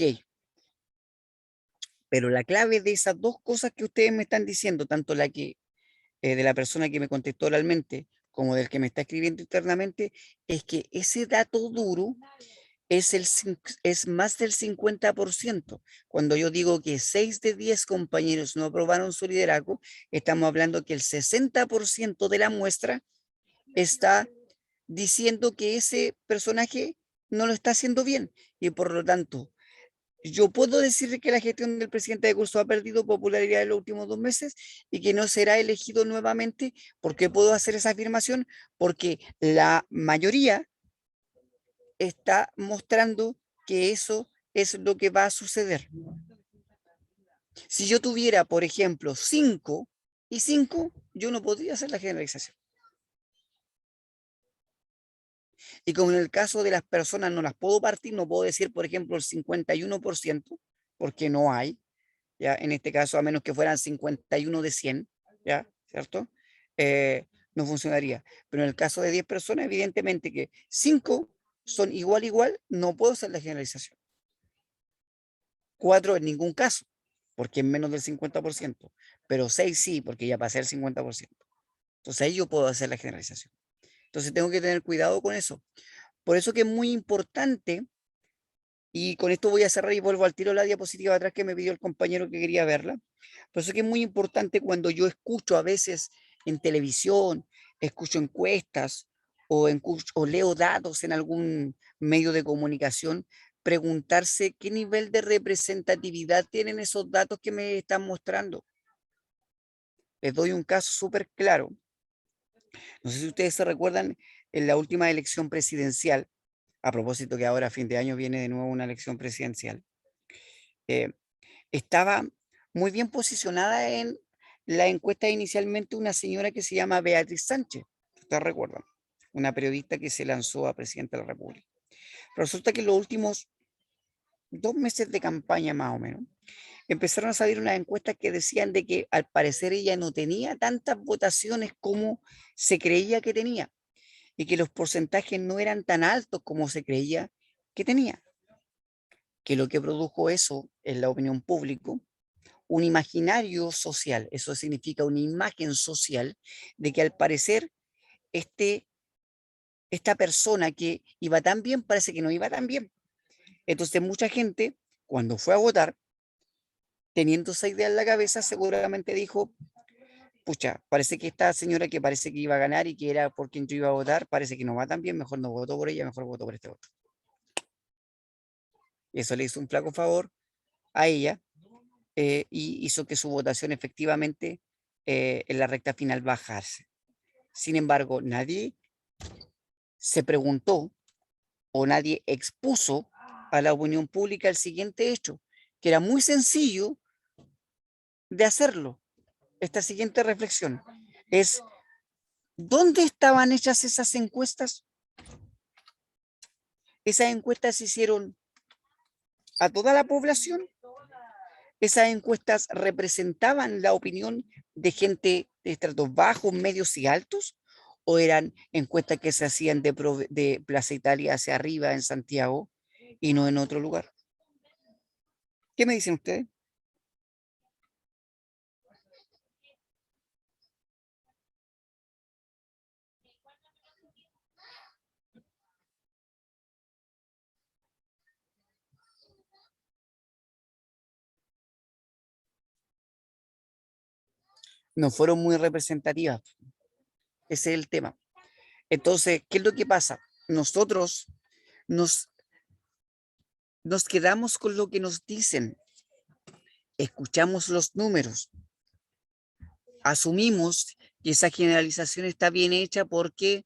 pero la clave de esas dos cosas que ustedes me están diciendo, tanto la que de la persona que me contestó oralmente como del que me está escribiendo internamente, es que ese dato duro es más del 50%. Cuando yo digo que 6 de 10 compañeros no aprobaron su liderazgo, estamos hablando que el 60% de la muestra está diciendo que ese personaje no lo está haciendo bien y por lo tanto yo puedo decir que la gestión del presidente de curso ha perdido popularidad en los últimos 2 meses y que no será elegido nuevamente. ¿Por qué puedo hacer esa afirmación? Porque la mayoría está mostrando que eso es lo que va a suceder. Si yo tuviera, por ejemplo, 5 y 5, yo no podría hacer la generalización. Y como en el caso de las personas no las puedo partir, no puedo decir, por ejemplo, el 51%, porque no hay, ¿ya? En este caso, a menos que fueran 51 de 100, ¿ya? ¿Cierto? No funcionaría. Pero en el caso de 10 personas, evidentemente que 5 son igual, no puedo hacer la generalización. 4 en ningún caso, porque es menos del 50%, pero 6 sí, porque ya pasé el 50%. Entonces ahí yo puedo hacer la generalización. Entonces tengo que tener cuidado con eso. Por eso que es muy importante, y con esto voy a cerrar y vuelvo al tiro la diapositiva atrás que me pidió el compañero que quería verla. Por eso que es muy importante cuando yo escucho a veces en televisión, escucho encuestas o leo datos en algún medio de comunicación, preguntarse qué nivel de representatividad tienen esos datos que me están mostrando. Les doy un caso súper claro. No sé si ustedes se recuerdan en la última elección presidencial, a propósito que ahora a fin de año viene de nuevo una elección presidencial, eh, estaba muy bien posicionada en la encuesta inicialmente una señora que se llama Beatriz Sánchez, ustedes recuerdan, una periodista que se lanzó a presidenta de la República. Pero resulta que en los últimos 2 meses de campaña más o menos, empezaron a salir unas encuestas que decían de que al parecer ella no tenía tantas votaciones como se creía que tenía y que los porcentajes no eran tan altos como se creía que tenía, que lo que produjo eso en la opinión pública, un imaginario social, eso significa una imagen social de que al parecer este, esta persona que iba tan bien parece que no iba tan bien. Entonces mucha gente, cuando fue a votar, teniendo esa idea en la cabeza, seguramente dijo, pucha, parece que esta señora que parece que iba a ganar y que era por quien yo iba a votar, parece que no va tan bien, mejor no voto por ella, mejor voto por este otro. Y eso le hizo un flaco favor a ella y hizo que su votación efectivamente en la recta final bajase. Sin embargo, nadie se preguntó o nadie expuso a la opinión pública el siguiente hecho, que era muy sencillo de hacerlo. Esta siguiente reflexión es, ¿dónde estaban hechas esas encuestas? Esas encuestas se hicieron a toda la población. Esas encuestas representaban la opinión de gente de estratos bajos, medios y altos, o eran encuestas que se hacían de Plaza Italia hacia arriba en Santiago y no en otro lugar. ¿Qué me dicen ustedes? No fueron muy representativas. Ese es el tema. Entonces, ¿qué es lo que pasa? Nosotros nos, nos quedamos con lo que nos dicen, escuchamos los números, asumimos que esa generalización está bien hecha porque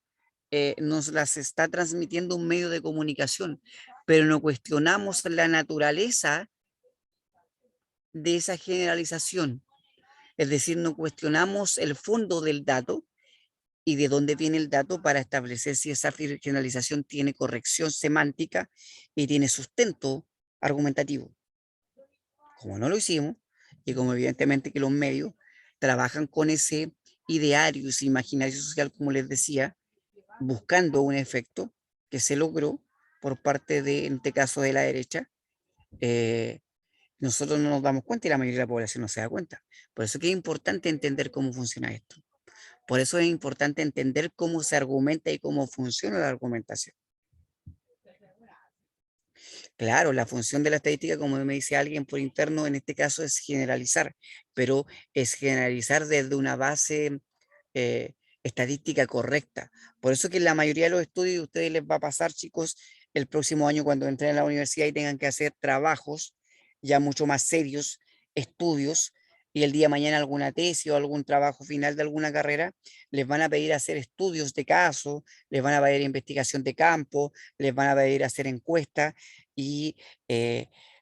nos las está transmitiendo un medio de comunicación, pero no cuestionamos la naturaleza de esa generalización. Es decir, no cuestionamos el fondo del dato y de dónde viene el dato para establecer si esa generalización tiene corrección semántica y tiene sustento argumentativo. Como no lo hicimos, y como evidentemente que los medios trabajan con ese ideario, ese imaginario social, como les decía, buscando un efecto que se logró por parte de, en este caso, de la derecha, eh, nosotros no nos damos cuenta y la mayoría de la población no se da cuenta. Por eso que es importante entender cómo funciona esto. Por eso es importante entender cómo se argumenta y cómo funciona la argumentación. Claro, la función de la estadística, como me dice alguien por interno, en este caso es generalizar, pero es generalizar desde una base eh, estadística correcta. Por eso que en la mayoría de los estudios ustedes les va a pasar, chicos, el próximo año cuando entren a la universidad y tengan que hacer trabajos ya mucho más serios, estudios, y el día de mañana alguna tesis o algún trabajo final de alguna carrera, les van a pedir hacer estudios de caso, les van a pedir investigación de campo, les van a pedir hacer encuestas y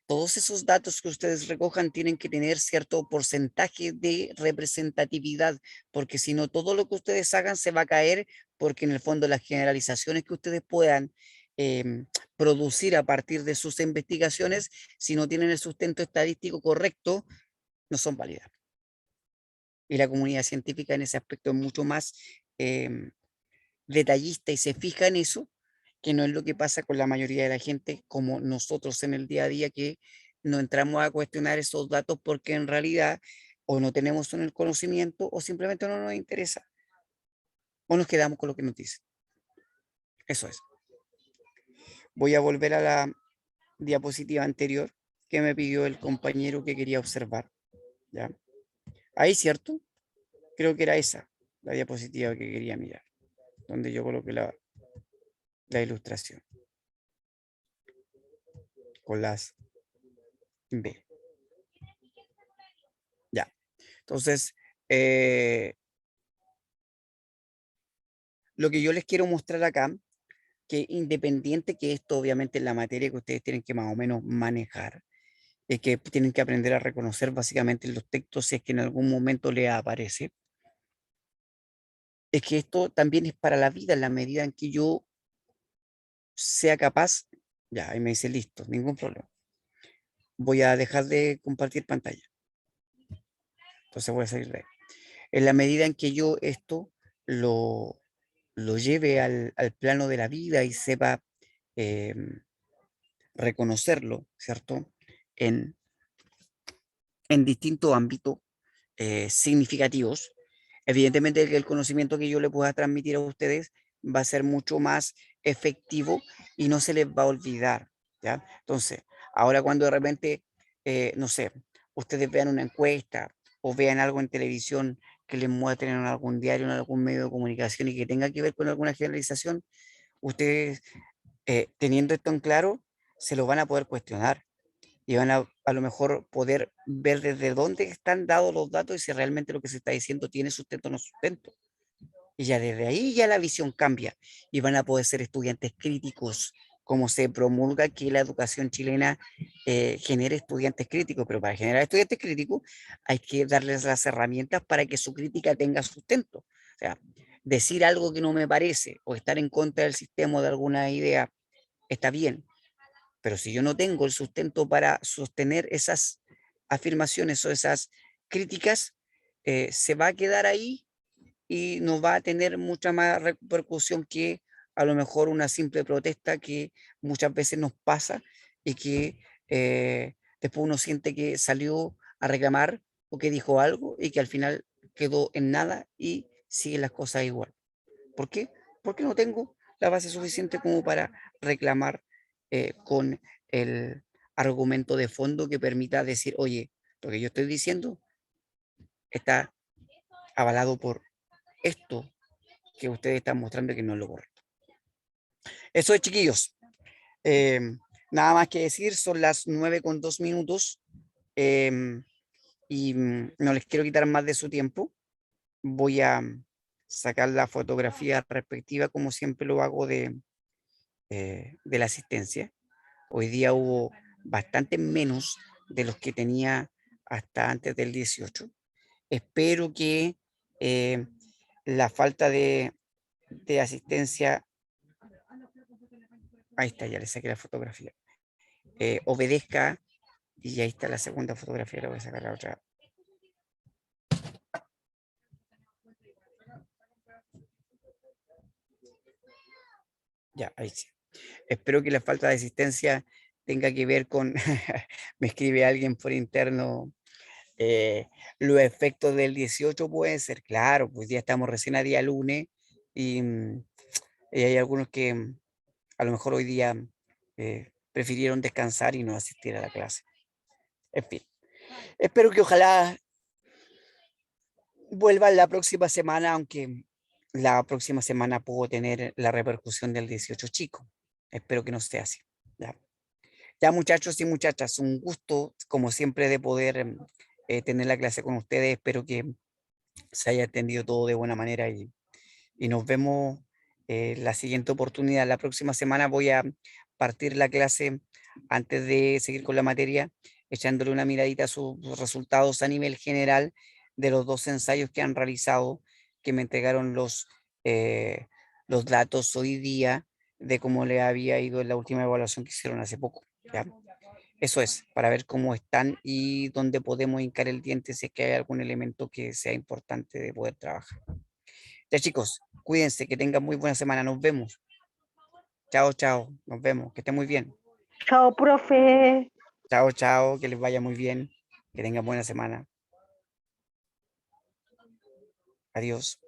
todos esos datos que ustedes recojan tienen que tener cierto porcentaje de representatividad, porque si no, todo lo que ustedes hagan se va a caer, porque en el fondo las generalizaciones que ustedes puedan producir a partir de sus investigaciones, si no tienen el sustento estadístico correcto, no son válidas. Y la comunidad científica en ese aspecto es mucho más em, detallista y se fija en eso, que no es lo que pasa con la mayoría de la gente, como nosotros en el día a día, que no entramos a cuestionar esos datos porque en realidad o no tenemos el conocimiento o simplemente no nos interesa o nos quedamos con lo que nos dicen. Eso es. Voy a volver a la diapositiva anterior que me pidió el compañero que quería observar. ¿Ya? Ahí, ¿cierto? Creo que era esa, la diapositiva que quería mirar, donde yo coloqué la ilustración con las B. Ya. Entonces, lo que yo les quiero mostrar acá, que independiente que esto obviamente es la materia que ustedes tienen que más o menos manejar, es que tienen que aprender a reconocer básicamente los textos si es que en algún momento les aparece, es que esto también es para la vida en la medida en que yo sea capaz, ya, ahí me dice listo, ningún problema. Voy a dejar de compartir pantalla. Entonces voy a salir de ahí. En la medida en que yo esto lo lleve al plano de la vida y sepa reconocerlo, ¿cierto? En, en distintos ámbitos significativos, evidentemente el conocimiento que yo le pueda transmitir a ustedes va a ser mucho más efectivo y no se les va a olvidar, ¿ya? Entonces, ahora cuando de repente, no sé, ustedes vean una encuesta o vean algo en televisión que les muestren en algún diario, en algún medio de comunicación y que tenga que ver con alguna generalización, ustedes, teniendo esto en claro, se lo van a poder cuestionar y van a lo mejor poder ver desde dónde están dados los datos y si realmente lo que se está diciendo tiene sustento o no sustento. Y ya desde ahí ya la visión cambia y van a poder ser estudiantes críticos, como se promulga que la educación chilena genere estudiantes críticos, pero para generar estudiantes críticos hay que darles las herramientas para que su crítica tenga sustento. O sea, decir algo que no me parece o estar en contra del sistema o de alguna idea está bien, pero si yo no tengo el sustento para sostener esas afirmaciones o esas críticas, se va a quedar ahí y no va a tener mucha más repercusión que a lo mejor una simple protesta que muchas veces nos pasa y que después uno siente que salió a reclamar o que dijo algo y que al final quedó en nada y siguen las cosas igual. ¿Por qué? Porque no tengo la base suficiente como para reclamar con el argumento de fondo que permita decir, oye, lo que yo estoy diciendo está avalado por esto que ustedes están mostrando que no es lo correcto. Eso es, chiquillos. Nada más que decir, son las 9:02 y no les quiero quitar más de su tiempo. Voy a sacar la fotografía respectiva, como siempre lo hago de la asistencia. Hoy día hubo bastante menos de los que tenía hasta antes del 18. Espero que la falta de asistencia, ahí está, ya le saqué la fotografía, obedezca, y ahí está la segunda fotografía, le voy a sacar la otra. Ya, ahí sí. Espero que la falta de asistencia tenga que ver con, me escribe alguien por interno, los efectos del 18 pueden ser, claro, pues ya estamos recién a día lunes y, y hay algunos que a lo mejor hoy día prefirieron descansar y no asistir a la clase. En fin, espero que ojalá vuelvan la próxima semana, aunque la próxima semana puedo tener la repercusión del 18 chico. Espero que no esté así. ¿Ya? Ya, muchachos y muchachas, un gusto, como siempre, de poder tener la clase con ustedes. Espero que se haya atendido todo de buena manera y nos vemos la siguiente oportunidad. La próxima semana voy a partir la clase antes de seguir con la materia, echándole una miradita a sus resultados a nivel general de los dos ensayos que han realizado, que me entregaron los datos hoy día de cómo le había ido en la última evaluación que hicieron hace poco. ¿Ya? Eso es, para ver cómo están y dónde podemos hincar el diente si es que hay algún elemento que sea importante de poder trabajar. Ya, chicos, cuídense, que tengan muy buena semana. Nos vemos. Chao, chao. Nos vemos. Que estén muy bien. Chao, profe. Chao, chao. Que les vaya muy bien. Que tengan buena semana. Adiós.